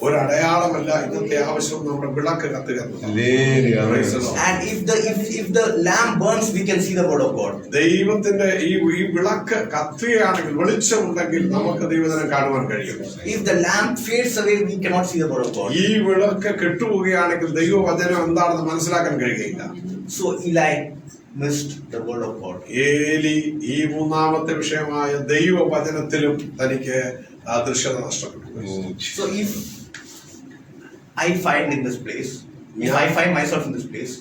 ഒരു അടയാളമല്ല. ഇന്നത്തെ ആവശ്യം നമ്മുടെ വിളക്ക് കത്തുക. And if the lamp burns, we can see the word of God. ദൈവത്തിന്റെ ഈ വിളക്ക് കത്തുകയാണെങ്കിൽ, വെളിച്ചമുണ്ടെങ്കിൽ നമുക്ക് ദൈവവചനം കാണുവാൻ കഴിയും. If the lamp fades away, we cannot see the word of God. ഈ വിളക്ക് കെട്ടുപോവുകയാണെങ്കിൽ ദൈവവചനം എന്താണെന്ന് മനസ്സിലാക്കാൻ കഴിയുകയില്ല. So Eli missed the word of God. ഏലി ഈ മൂന്നാമത്തെ വിഷയമായ ദൈവവചനത്തിലും തനിക്ക് ദൃശ്യത നഷ്ടപ്പെട്ടു. So if I find in this place, if I find myself in this place,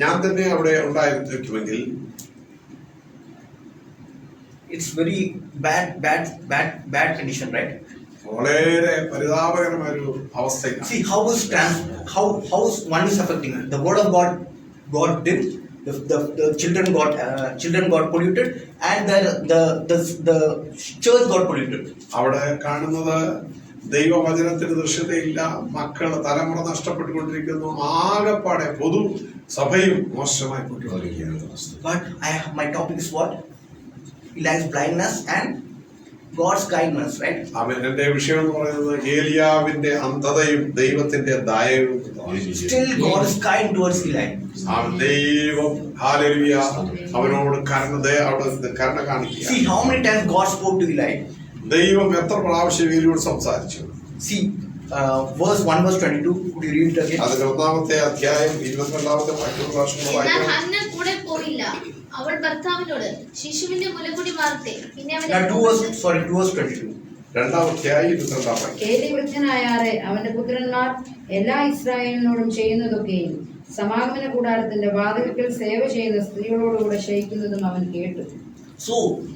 ഞാൻ തന്നെ അവിടെ ഉണ്ടായിരിക്കുമെങ്കിൽ, it's very bad condition, right? വളരെ പരിതാപകരമായ ഒരു അവസ്ഥയിലാണ്. See how is one is affecting the word of God did. The children got polluted, and the church got polluted. അവിടെ കാണുന്നത് ദൈവവചനത്തിന് ദൃശ്യതയില്ല, മക്കൾ തലമുറ നഷ്ടപ്പെട്ടുകൊണ്ടിരിക്കുന്നു, ആകെപ്പാടെ പൊതു സഭയും മോശമായി കൊണ്ടിരിക്കുകയാണ്. But my topic is what? Eli's blindness and God's kindness, right? എന്റെ വിഷയം എന്ന് പറയുന്നത് ഏലിയാവിന്റെ അന്ധതയും ദൈവത്തിന്റെ ദയവും. Still God is kind towards Eli. ദൈവം ഹല്ലേലൂയ അവനോട് കരുണ കാണിക്കുക. See how many times God spoke to Eli. ദൈവം എത്ര പ്രാവശ്യം ഏലിയോട് സംസാരിച്ചു. See verse 1 verse 22. Could you read it again? അതിന്റെ 1-ാമത്തെ അധ്യായം 22-ാമത്തെ എന്നാൽ ഹന്ന കൂടെ പോയില്ല. അവൾ ഭർത്താവിനോട് ശിശുവിന്റെ മുലകുടി മാറട്ടെ, പിന്നെ അവനെ 2 verse 22. 2-ാം അധ്യായം 22-ാം. ഏലി വൃദ്ധനായാറെ അവന്റെ പുത്രന്മാർ എല്ലാ ഇസ്രായേലിനോടും ചെയ്യുന്നതൊക്കെയും സമാഗമന കൂടാരത്തിന്റെ വാതിൽക്കൽ സേവ ചെയ്യുന്ന സ്ത്രീകളോടുകൂടെ ശയിക്കുന്നതും അവൻ കേട്ടു. So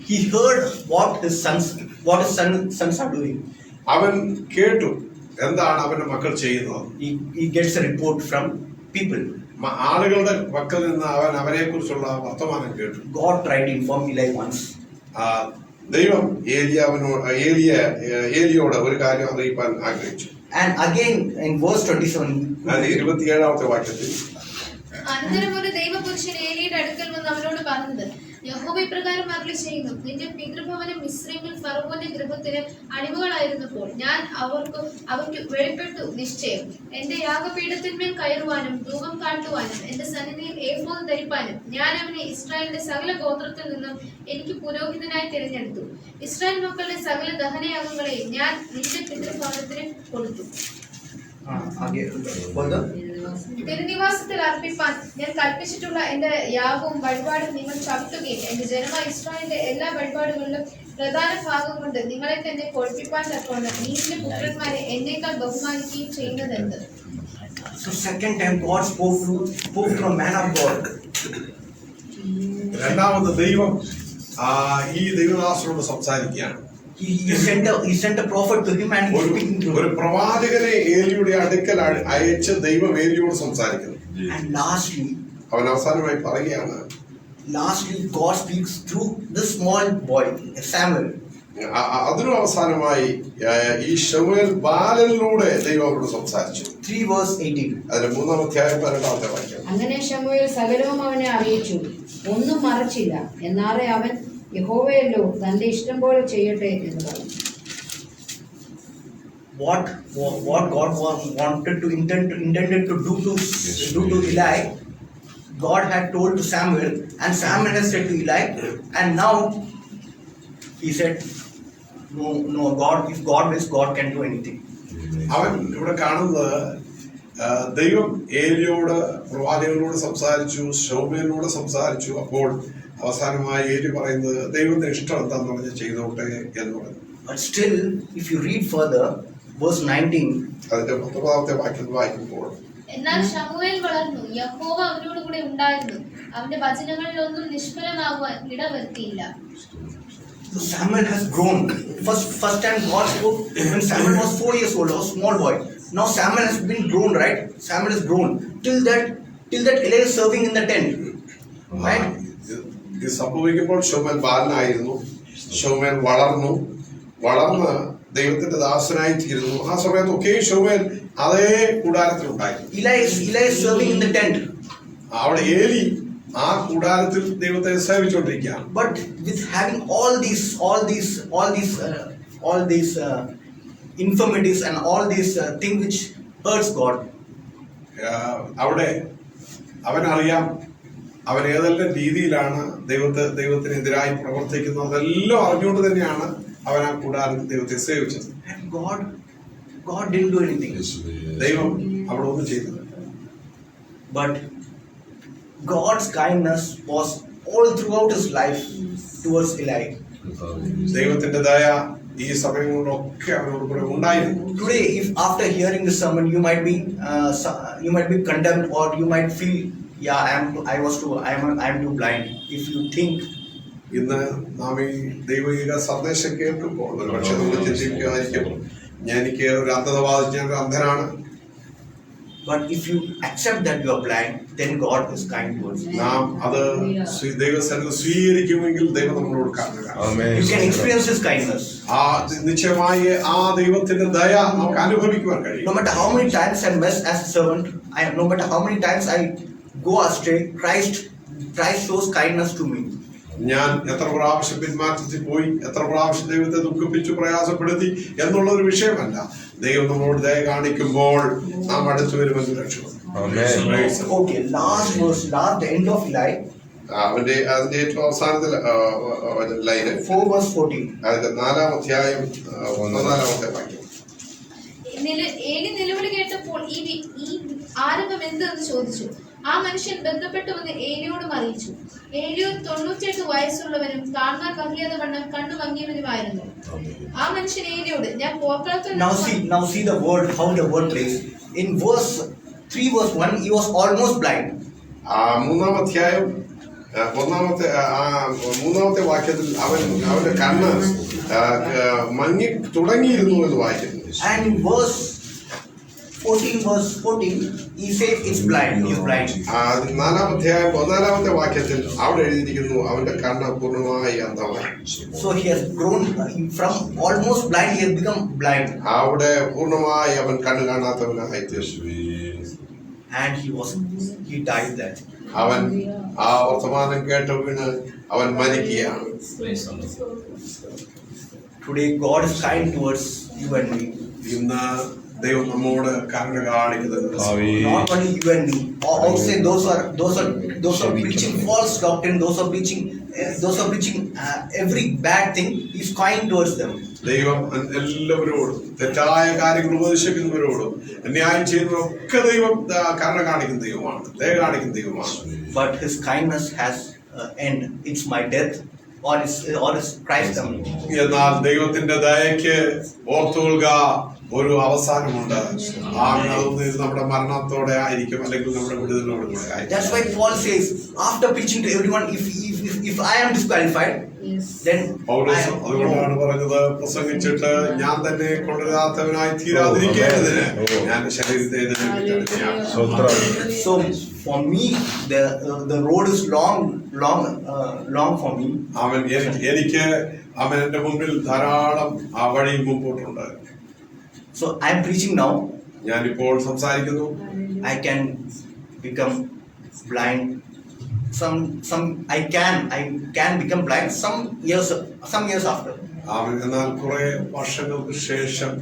he heard what his sons are doing. അവൻ കേട്ടു എന്താണ് അവന്റെ മക്കൾ ചെയ്യുന്നത്. He gets a report from people. ആളുകളുടെ പക്കൽ നിന്ന് അവൻ അവരെ കുറിച്ചുള്ള വർത്തമാനം കേട്ടു. God tried to inform Eli once. ദൈവം ഏലിയോട് ഒരു കാര്യം അറിയിപ്പാൻ ആഗ്രഹിച്ചു. And again in verse 27. 27-ാമത്തെ വാക്യത്തിൽ അനന്തരം ഒരു ദൈവപുരുഷൻ ഏലിയുടെ അടുക്കൽ വന്ന് അവനോട് പറഞ്ഞത്, യഹോവ ഇപ്രകാരം അരുളി ചെയ്യുന്നു, നിന്റെ പിതൃഭവനം മിസ്രയീമിൽ ഫറവോന്റെ ഗൃഹത്തിന് അടിമകളായിരുന്നപ്പോൾ ഞാൻ അവർക്ക് വെളിപ്പെട്ടു നിശ്ചയം. എന്റെ യാഗപീഠത്തിന്മേൽ കയറുവാനും ധൂപം കാട്ടുവാനും എന്റെ സന്നിധിയിൽ ഏഫോദ് ധരിപ്പാനും ഞാൻ അവനെ ഇസ്രായേലിന്റെ സകല ഗോത്രത്തിൽ നിന്നും എനിക്ക് പുരോഹിതനായി തിരഞ്ഞെടുത്തു. ഇസ്രായേൽ മക്കളുടെ സകല ദഹനയാഗങ്ങളെയും ഞാൻ നിന്റെ പിതൃഭവനത്തിന് കൊടുത്തു. തിരുനിവാസത്തിൽ അർപ്പിപ്പാൻ ഞാൻ കൽപ്പിച്ചിട്ടുള്ള എന്റെ യാഗവും വഴിപാടും നിങ്ങൾ ചവിട്ടുകയും എന്റെ ജനമായ ഇസ്രായേലിന്റെ എല്ലാ വഴിപാടുകളിലും പ്രധാന ഭാഗം കൊണ്ട് നിങ്ങളെ തന്നെ കൊഴിപ്പിപ്പാൻ തക്കവണ്ണം നീ നിന്റെ പുത്രന്മാരെ എന്നേക്കാൾ ബഹുമാനിക്കുകയും ചെയ്യുന്നതെന്ത്? So second time God spoke to a man of God. രണ്ടാമത് ദൈവം ഈ ദൈവദാസനോട് സംസാരിക്കുകയാണ്. He sent a prophet to him and speaking to ഒരു him. പ്രവാചകനെ ഏലിയുടെ അടുക്കൽ അയച്ച് ദൈവം ഏലിയോട് സംസാരിക്കുന്നു. And lastly അവൻ അവസാനമായി പറയുകയാണ്, God speaks through this small boy Samuel. അതിനും അവസാനമായി ഈ ശമൂവേൽ ബാലനിലൂടെ ദൈവം അവരോട് സംസാരിച്ചു. 3 verse 18. അതിന്റെ 3-ാം അധ്യായം 12-ാമത്തെ വാക്യം. അങ്ങനെ ശമൂവേൽ സകലവും അവനെ അറിയിച്ചു, ഒന്നും മറച്ചില്ല. എന്നാറെ അവൻ യഹോവയല്ലോ തന്റെ ഇഷ്ടം പോലെ ചെയ്യട്ടെ എന്ന് പറഞ്ഞു. What God intended to do to Eli, God had told to Samuel, and Samuel has said to Eli, and now he said, no, God, if God wills, God can do anything. അവൻ ഇവിടെ കാണുന്നത് ദൈവം ഏലിയോട് പ്രവാചകനോട് സംസാരിച്ചു, ശമൂവേലിനോട് സംസാരിച്ചു. അപ്പോൾ അവസാനമായി ഏലി പറയുന്നത് ദൈവത്തിന് ഇഷ്ടം എന്താന്ന് പറഞ്ഞ് ചെയ്തോട്ടെ എന്ന് പറഞ്ഞു. But still, if you read further, verse 19, അതിന്റെ 19-ാമത്തെ വാക്യം വായിക്കുമ്പോൾ, എന്നാൽ ശമൂവേൽ വളർന്നു, യഹോവ അവനോട് കൂടെ ഉണ്ടായിരുന്നു, അവന്റെ വചനങ്ങളിലൊന്നും നിഷ്ഫലമാകുവാൻ ഇടവരുത്തിയില്ല. so Samuel has grown. First time God spoke when Samuel was 4 years old, a small boy. Now Samuel has been grown, right? Samuel has grown till that Eli is serving in the tent, right? ഇത് സംഭവിക്കുമ്പോൾ ശൗമേൽ ബാലനായിരുന്നു. ശൗമേൽ വളർന്ന് ദൈവത്തിന്റെ ദാസനായി തീരുന്നു. ആ സമയത്തൊക്കെ ശൗമേൽ അതേ കൂടാരത്തിലുണ്ടായിരുന്നു. Eli is serving in the tent. അവിടെ ഏലി ആ കൂടാരത്തിൽ ദൈവത്തെ സേവിച്ചുകൊണ്ടിരിക്കുകയാണ്. But with having all these infirmities and all these things which hurts God, അവിടെ അവനറിയാം അവൻ ഏതെല്ലാം രീതിയിലാണ് ദൈവത്തിനെതിരായി പ്രവർത്തിക്കുന്നത്. അതെല്ലാം അറിഞ്ഞുകൊണ്ട് തന്നെയാണ് അവൻ ആ കൂടാരത്തിൽ ദൈവത്തെ സേവിച്ചത്. and God didn't do anything. ദൈവം അവിടെ ഒന്നും ചെയ്തില്ല. But God's kindness was all throughout his life towards Eli. ദൈവത്തിന്റെ ദയ ഈ സമയങ്ങളിലൊക്കെ അവനോട് കൂടെ ഉണ്ടായിരുന്നു. Today, if after hearing this sermon you might be condemned, or you might feel, yeah, I'm too blind. If you think, ഇന്ന് നാം ഈ ദൈവിക സന്ദേശം കേൾക്കുമ്പോൾ ഒരുപക്ഷെ നമ്മൾ ചിന്തിക്കുകയായിരിക്കും, എനിക്ക് ഒരു അന്ധത ബാധിച്ച ഞാൻ ഒരു അന്ധനാണ്. but if you accept that you are blind, then God is kind towards you. നാം അത് ദൈവസന്നിധിയിൽ സ്വീകരിക്കുമെങ്കിൽ ദൈവം നമ്മളോട് കാരണമാണ്. You can experience his kindness. ആ നിശ്ചയമായി ആ ദൈവത്തിന്റെ ദയ നമുക്ക് അനുഭവിക്കുവാൻ കഴിയും. No matter how many times I mess as a servant, no matter how many times I go astray, Christ shows kindness to me. ഞാൻ എത്ര പ്രാവശ്യം പിന്മാറ്റത്തിൽ പോയി, എത്ര പ്രാവശ്യം ദൈവത്തെ ദുഃഖിപ്പിച്ചു പ്രയാസപ്പെടുത്തി എന്നുള്ള ഒരു വിഷയമല്ല. ദൈവം നമ്മളോട് ദയ കാണിക്കുമ്പോൾ നാം അടുത്തു വരുമെന്ന് രക്ഷപ്പെടും. Okay, the end of Eli, അതിന്റെ ഏറ്റവും അവസാനത്തിൽ ലൈന് 4 verse 14. അതിന്റെ 4-ാം അധ്യായം 14-ാമത്തെ വാക്യം. ഏലി നിലവിളി കേട്ടപ്പോൾ ഈ ആരംഭം എന്തെന്ന് ചോദിച്ചു. ആ മനുഷ്യൻ ബന്ധപ്പെട്ടു വന്ന് ഏലിയോടും അറിയിച്ചു. ഏലിയോ 98 വയസ്സുള്ളവനും കാണാൻ കഴിയാതെ വണ്ണം കണ്ണു മങ്ങിയവനുമായിരുന്നു. ആ മനുഷ്യൻ ഏലിയോട്, ഞാൻ പോർക്കളത്തിൽ Now see the word, how the word plays. In verse 3 verse 1, he was almost blind. മൂന്നാം അധ്യായം മൂന്നാമത്തെ വാക്യത്തിൽ അവന്റെ കണ്ണ് മങ്ങി തുടങ്ങിയിരുന്നു എന്ന് വായിക്കുന്നു. And in verse 14, he says it's blind. He is blind. 4-ാം അധ്യായം 14-ാമത്തെ വാക്യത്തിൽ അവിടെ എഴുതിയിരിക്കുന്നു അവന്റെ കണ്ണ് പൂർണ്ണമായി അന്ധമായി. So he has grown from almost blind, he has become blind. അവിടെ പൂർണ്ണമായി അവൻ കണ്ണ് കാണാത്തവനായി തീർന്നു. And he died there. അവൻ ആ വർത്തമാനം കേട്ട വീണ് അവൻ മരിക്കുകയാണ്. Today God is kind towards you and me. ഇന്ന് ദൈവം നമ്മോട് കരുണ കാണിക്കുന്നത് Not only you and me. Also those are preaching false doctrine, those are preaching every bad thing. He is kind towards them. ദൈവം എല്ലാവരോടും തെറ്റായ കാര്യങ്ങൾ ഉപദേശിക്കുന്നവരോടും അന്യായം ചെയ്യുന്നവരൊക്കെ ദൈവം കരുണ കാണിക്കുന്ന ദൈവമാണ്, ദയ കാണിക്കുന്ന ദൈവമാണ്. But his kindness has end. It's my death or is Christ coming. എന്നാൽ ദൈവത്തിന്റെ ദയക്ക് ഓർത്തുകൊള്ളുക ഒരു അവസാനമുണ്ട്. നമ്മുടെ മരണത്തോടെ ആയിരിക്കും, അല്ലെങ്കിൽ നമ്മുടെ വിടുതലോട് കൂടെ ആയിരിക്കും. That's why Paul says, after preaching to everyone, if I am disqualified, then പൗലോസ് അതുകൊണ്ടാണ് പറഞ്ഞത്, പ്രസംഗിച്ചിട്ട് ഞാൻ തന്നെ കൊണ്ടുവരാത്തവനായി തീരാതിരിക്കേണ്ടതിന് ഞാൻ ശരീരത്തെ So for me, the road is long for me. എനിക്ക് എന്റെ മുമ്പിൽ ധാരാളം ആ വഴി മുമ്പോട്ടുണ്ട്. So I am preaching now. ഞാനിപ്പോൾ സംസാരിക്കുന്നു. I can become blind. I can become blind some years after. എന്നാൽ കുറെ വർഷങ്ങൾക്ക് ശേഷം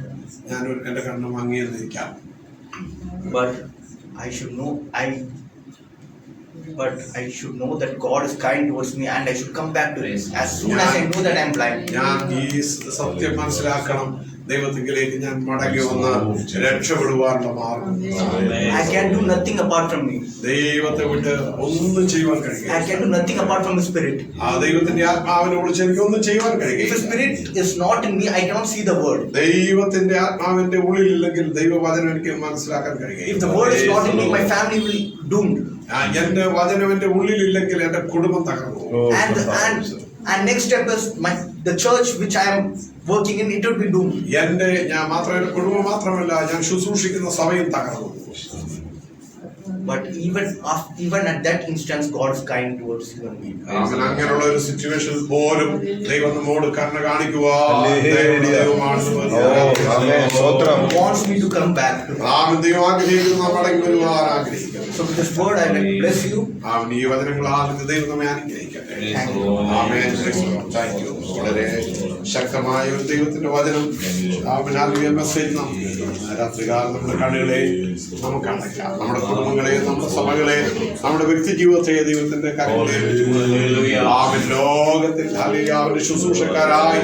ഞാൻ എന്റെ കണ്ണ് മങ്ങിയെന്നിരിക്കാം. But I should know, but I should know that God is kind towards me and I should come back to Him. As soon as I know that I am blind, ഞാൻ ഈ സത്യം മനസ്സിലാക്കണം, ദൈവത്തിലേക്ക് ഞാൻ മടങ്ങി വന്ന് രക്ഷപ്പെടുവാനുള്ള മാർഗം. I can do nothing apart from me. ദൈവത്തെ വിട്ട് ഒന്നും ചെയ്യുവാൻ കഴിയില്ല. I can do nothing apart from the Spirit. ആ ദൈവത്തിന്റെ ആത്മാവിനെ വിളിച്ച് എനിക്ക് ഒന്നും ചെയ്യുവാൻ If the കഴിയില്ല. Spirit is not in me, I cannot see the Word. ദൈവത്തിന്റെ ആത്മാവിന്റെ ഉള്ളിലില്ലെങ്കിൽ ദൈവവചനം എനിക്ക് മനസ്സിലാക്കാൻ കഴിയില്ല. If the Word is not in me, my family will doomed. എന്റെ വചനം എന്റെ ഉള്ളിലില്ലെങ്കിൽ എന്റെ കുടുംബം തകർന്നു. And next step is the church which I am working in, it will be doomed. ഞാൻ മാത്രമല്ല, കുടുംബം മാത്രമല്ല, ഞാൻ ശുശ്രൂഷിക്കുന്ന സഭയും തകർന്നു. But even at that instance, God is kind towards you and me. അങ്ങനെയുള്ള ഒരു സിറ്റുവേഷനിൽ പോലും ദൈവം നമ്മോട് കരുണ കാണിക്കുവാൻ wants me to come back to Him. ദൈവം ആഗ്രഹിക്കുന്നു മടങ്ങി വരുവാൻ ആഗ്രഹിക്കുന്നു. So with this word, I will bless you. ഈ വചനങ്ങളാൽ ദൈവം നമ്മെ അനുഗ്രഹിക്കട്ടെ. ആമേൻ. Thank you. വളരെ ശക്തമായ ഒരു ദൈവത്തിന്റെ വചനം മെസ്സേജ് രാത്രികാലം നമ്മുടെ കണ്ണുകളെ നമുക്ക് അടയ്ക്കാം. നമ്മുടെ കുടുംബങ്ങളെ, നമ്മുടെ സഭകളെ, നമ്മുടെ വ്യക്തി ജീവിതത്തെ ദൈവത്തിന്റെ കരങ്ങളിൽ അവൻ ലോകത്തിൽ അവന്റെ ശുശ്രൂഷക്കാരായി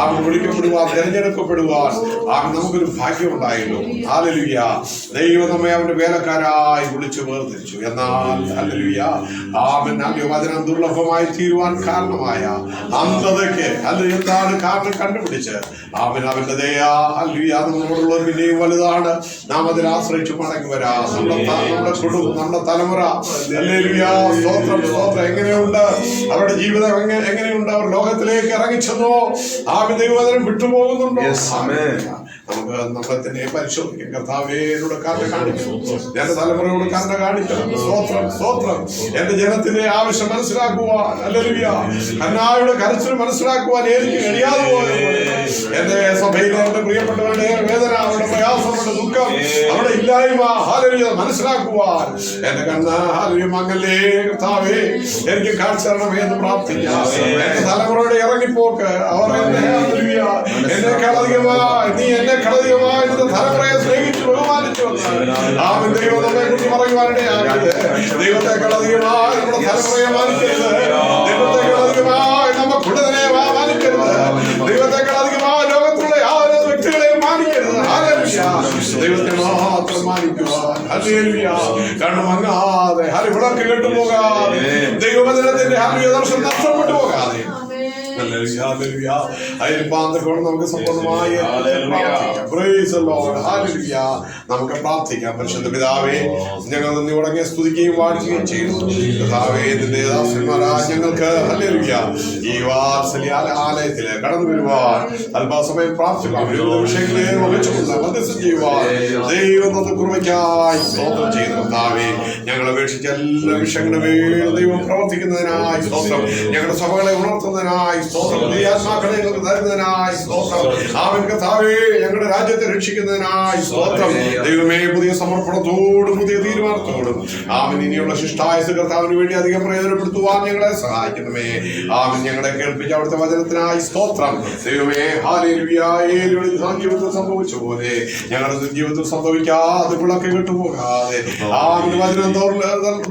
അവൻ വിളിക്കപ്പെടുവാൻ, തിരഞ്ഞെടുക്കപ്പെടുവാൻ അവൻ നമുക്കൊരു ഭാഗ്യം ഉണ്ടായിരുന്നു. ഹല്ലേലൂയ. ദൈവം നമ്മെ അവന്റെ വേലക്കാരായി വിളിച്ചു വേർതിരിച്ചു. എന്നാൽ ഹല്ലേലൂയ അവൻ വചനം ദുർലഭമായി തീരുവാൻ കാരണമായ അന്ധതയ്ക്ക് എന്താണ് കാരണം കണ്ടുപിടിച്ച് അവന്റെ ദയാ ഹല്ലേലൂയ നമ്മളോടുള്ള പിന്നെയും വലുതാണ്. നാം അതിൽ ആശ്രയിച്ചു മടങ്ങി വരാം. നമ്മുടെ കുടുംബം, നമ്മുടെ തലമുറ ഹല്ലേലൂയ സ്തോത്രം സ്തോത്രം എങ്ങനെയുണ്ട്, അവരുടെ ജീവിതം എങ്ങനെയുണ്ട്, അവർ ലോകത്തിലേക്ക് ഇറങ്ങിച്ചെന്നോ ദൈവവചനം വിട്ടുപോകുന്നുണ്ടോ? നമുക്ക് നമ്മളെ തന്നെ പരിശോധിക്കാം. കർത്താവേ എന്നോട് കരുണ കാണിക്കും, എന്റെ തലമുറയോട് കരുണ കാണിക്കണം. സ്തോത്രം സ്തോത്രം. എന്റെ ജനത്തിന്റെ ആവശ്യം മനസ്സിലാക്കുവാൻ ഹല്ലേലൂയ ഹന്നായുടെ കരച്ചിൽ മനസ്സിലാക്കുവാൻ എനിക്ക് കഴിയാതെ പോയതുപോലെ എന്റെ സഭയിലെ എന്റെ പ്രിയപ്പെട്ടവരുടെ വേദന, അവരുടെ പ്രയാസം, അവരുടെ ദുഃഖം, അവരുടെ ഇല്ലായ്മ ഹല്ലേലൂയ മനസ്സിലാക്കുവാൻ എന്റെ കണ്ണ് ഹല്ലേലൂയ മങ്ങലേ കർത്താവേ എനിക്ക് കാണിച്ചു തരണമേ എന്ന് പ്രാർത്ഥിക്കാം. എന്റെ തലമുറയുടെ ഇറങ്ങിപ്പോക്ക് അവർ എന്നെ കളധികമായി നീ എന്നെ കളധികമായി നിന്റെ തലമുറയെ സ്നേഹിച്ചു ബഹുമാനിച്ചു അവൻ ദൈവം നമ്മെ കുറിച്ച് പറയുവാനിടയാകരുത്. ദൈവത്തെ കളധികമായി നമ്മുടെ തലമുറയെ മാനിക്കരുത്. ദൈവത്തെ കളധികമായി നമ്മുടെ കുടുംബത്തിനെ മാനിക്കരുത്. ദൈവത്തെ കളധികമായി ലോകത്തുള്ള യാതൊരു വ്യക്തികളെയും മാനിക്കരുത്. ഹല്ലേലൂയ. ദൈവത്തെ മാത്രം മാനിക്കുവാൻ ഹല്ലേലൂയ കണ്ണു മങ്ങാതെ വിളക്ക് കെട്ടുപോകാതെ ദൈവവചനത്തിന്റെ ഹല്ലേലൂയ ദർശനം നഷ്ടപ്പെട്ടു പോകാതെ നമുക്ക് സമ്പൂർണ്ണമായി നമുക്ക് പ്രാർത്ഥിക്കാം. പരിശുദ്ധ പിതാവേ, ഞങ്ങൾ നന്ദി തുടങ്ങിയ സ്തുതിക്കുകയും വാഴ്ത്തുകയും ചെയ്യുന്നു. പിതാവേ, നിന്റെ ദാസന്മാരായ ഞങ്ങൾക്ക് ഹല്ലേലൂയ ഈ വാത്സല്യ ആലയത്തിൽ കടന്നു വരുവാൻ അല്പസമയം പ്രാർത്ഥിക്കാം. വിഷയങ്ങളെ വഹിച്ചുകൊണ്ട് മധ്യസ്ഥം ചെയ്യുവാൻ ദൈവം തന്ന കൃപയ്ക്കായി സ്തോത്രം ചെയ്യുന്നു. പിതാവേ, ഞങ്ങൾ അപേക്ഷിച്ച എല്ലാ വിഷയങ്ങളും ദൈവം പ്രവർത്തിക്കുന്നതിനായി സ്തോത്രം. ഞങ്ങളുടെ സഭകളെ ഉണർത്തുന്നതിനായി സ്തോത്രം. ആത്മാക്കളെ ഞങ്ങൾക്ക് തരുന്നതിനായി സ്തോത്രം. അവൻ കർത്താവേ ഞങ്ങളുടെ രാജ്യത്തെ രക്ഷിക്കുന്നതിനായി സ്തോത്രം. ദൈവമേ, പുതിയ സമർപ്പണത്തോടും പുതിയ തീരുമാനത്തോടും അവൻ ഇനിയുള്ള ശിഷ്ടായുസ് കർത്താവിന് വേണ്ടി അധികം പ്രയോജനപ്പെടുത്തുവാൻ ഞങ്ങളെ സഹായിക്കണമേ. അവൻ ഞങ്ങളെ കേൾപ്പിച്ച അവിടുത്തെ വചനത്തിനായി സ്തോത്രം. ദൈവമേ, ഹല്ലേലൂയ. ജീവിതത്തിൽ സംഭവിച്ച പോലെ ഞങ്ങളുടെ ജീവിതത്തിൽ സംഭവിക്കാതെ വിളക്ക് കെട്ടുപോകാതെ അവന്റെ വചനം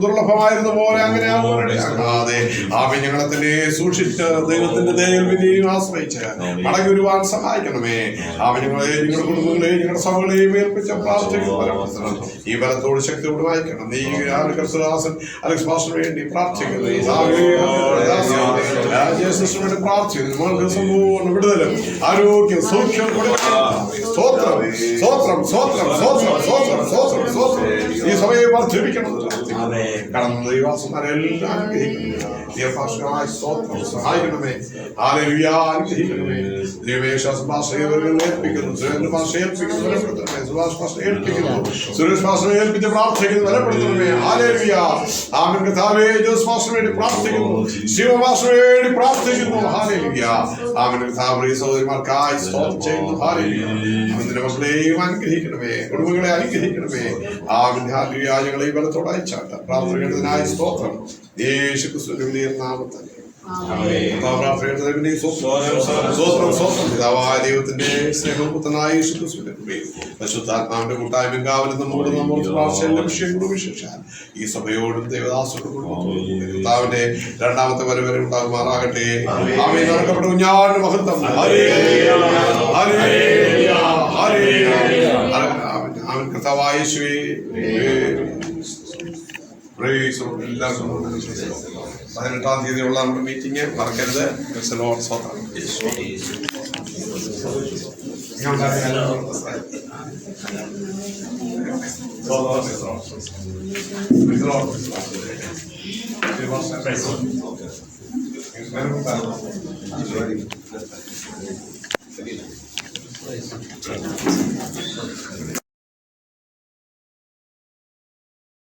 ദുർലഭമായിരുന്ന പോലെ അങ്ങനെ ആകാതെ അവൻ ഞങ്ങളെ തന്നെ സൂക്ഷിച്ച് ദൈവത്തിന്റെ ദയയിൽ പിന്നെയും ആശ്രയിച്ച് മടങ്ങി വരുവാൻ സഹായിക്കണമേ. അവൻ ഞങ്ങളെ, ഞങ്ങളുടെ കുടുംബങ്ങളെയും ഞങ്ങളുടെ സഭകളെയും ഏൽപ്പിച്ച പ്രാർത്ഥിക്കുന്ന ഈ ബലത്തോട് ശക്തിയോട് വായിക്കണം. നീ കർത്തദാസൻ അലക്സ് പാസ്റ്ററിന് വേണ്ടി പ്രാർത്ഥിക്കുന്നു. പ്രാർത്ഥിക്കുന്നു. നമ്മൾക്ക് സമ്പൂർണ്ണ വിടുതലും ആരോഗ്യം സൗഖ്യം സ്തോത്രം സ്തോത്രം സ്തോത്രം സ്തോത്രം സ്തോത്രം സ്തോത്രം സ്തോത്രം. ഈ സഭയെ വർദ്ധിപ്പിക്കണം. കടന്ന ദൈവാസന്മാരെല്ലാം അനുഗ്രഹിക്കുന്നു. സഹായിക്കണമേ. ഹല്ലേലൂയ. അനുഗ്രഹിക്കണമേ. ദൈവേശ്വാസം ഏൽപ്പിക്കുന്നു. സുരേന്ദ്ര ഭാഷ ഏൽപ്പിക്കുന്നു. ബലപ്പെടുത്തണമേ. സുഭാഷ് ഭാഷ ഏൽപ്പിക്കുന്നു. സുരേഷ് ഭാഷ ഏൽപ്പിച്ച് പ്രാർത്ഥിക്കുന്നു. ബലപ്പെടുത്തണമേ. ഹല്ലേലൂയ. ആമേൻ. കർത്താവേ, ജോസ് ഭാഷ വേണ്ടി പ്രാർത്ഥിക്കുന്നു. ശിവഭാഷ വേണ്ടി പ്രാർത്ഥിക്കുന്നു. ഹല്ലേലൂയ. ആമേൻ. കർത്താവേ, സഹോദരിമാർക്കായി സ്തോത്രം ചെയ്യുന്നു. ഹല്ലേലൂയ. അവന്റെ മക്കളെയും അനുഗ്രഹിക്കണമേ. കുടുംബങ്ങളെ അനുഗ്രഹിക്കണമേ. ആമേൻ. ഹല്ലേലൂയ. ഞങ്ങളെ ഈ ബലത്തോടെ അയച്ചാട്ട പ്രാർത്ഥന കേട്ടതിനായി സ്തോത്രം. യേശു ക്രിസ്തുവിന്റെ നാമത്തിൽ പിതാവായ ദൈവത്തിന്റെ സ്നേഹവും പുത്രനായ യേശുക്രിസ്തുവിന്റെ കൃപയും പരിശുദ്ധാത്മാവിന്റെ കൂട്ടായ്മയും കാവലും നമ്മോട് വിഷയങ്ങളും വിശേഷാൽ ഈ സഭയോടും ദേവദാസോടും കർത്താവിന്റെ രണ്ടാമത്തെ വരവരെ ഉണ്ടാകുമാറാകട്ടെ. ആമേൻ. നടക്കപ്പെട്ട കുഞ്ഞാടിന്റെ മഹത്വം. ആമേൻ. കർത്താവായ യേശുവേ, എല്ലാവർക്കും 18-ാം തീയതിയുള്ള നമ്മുടെ മീറ്റിംഗ് മറക്കരുത്.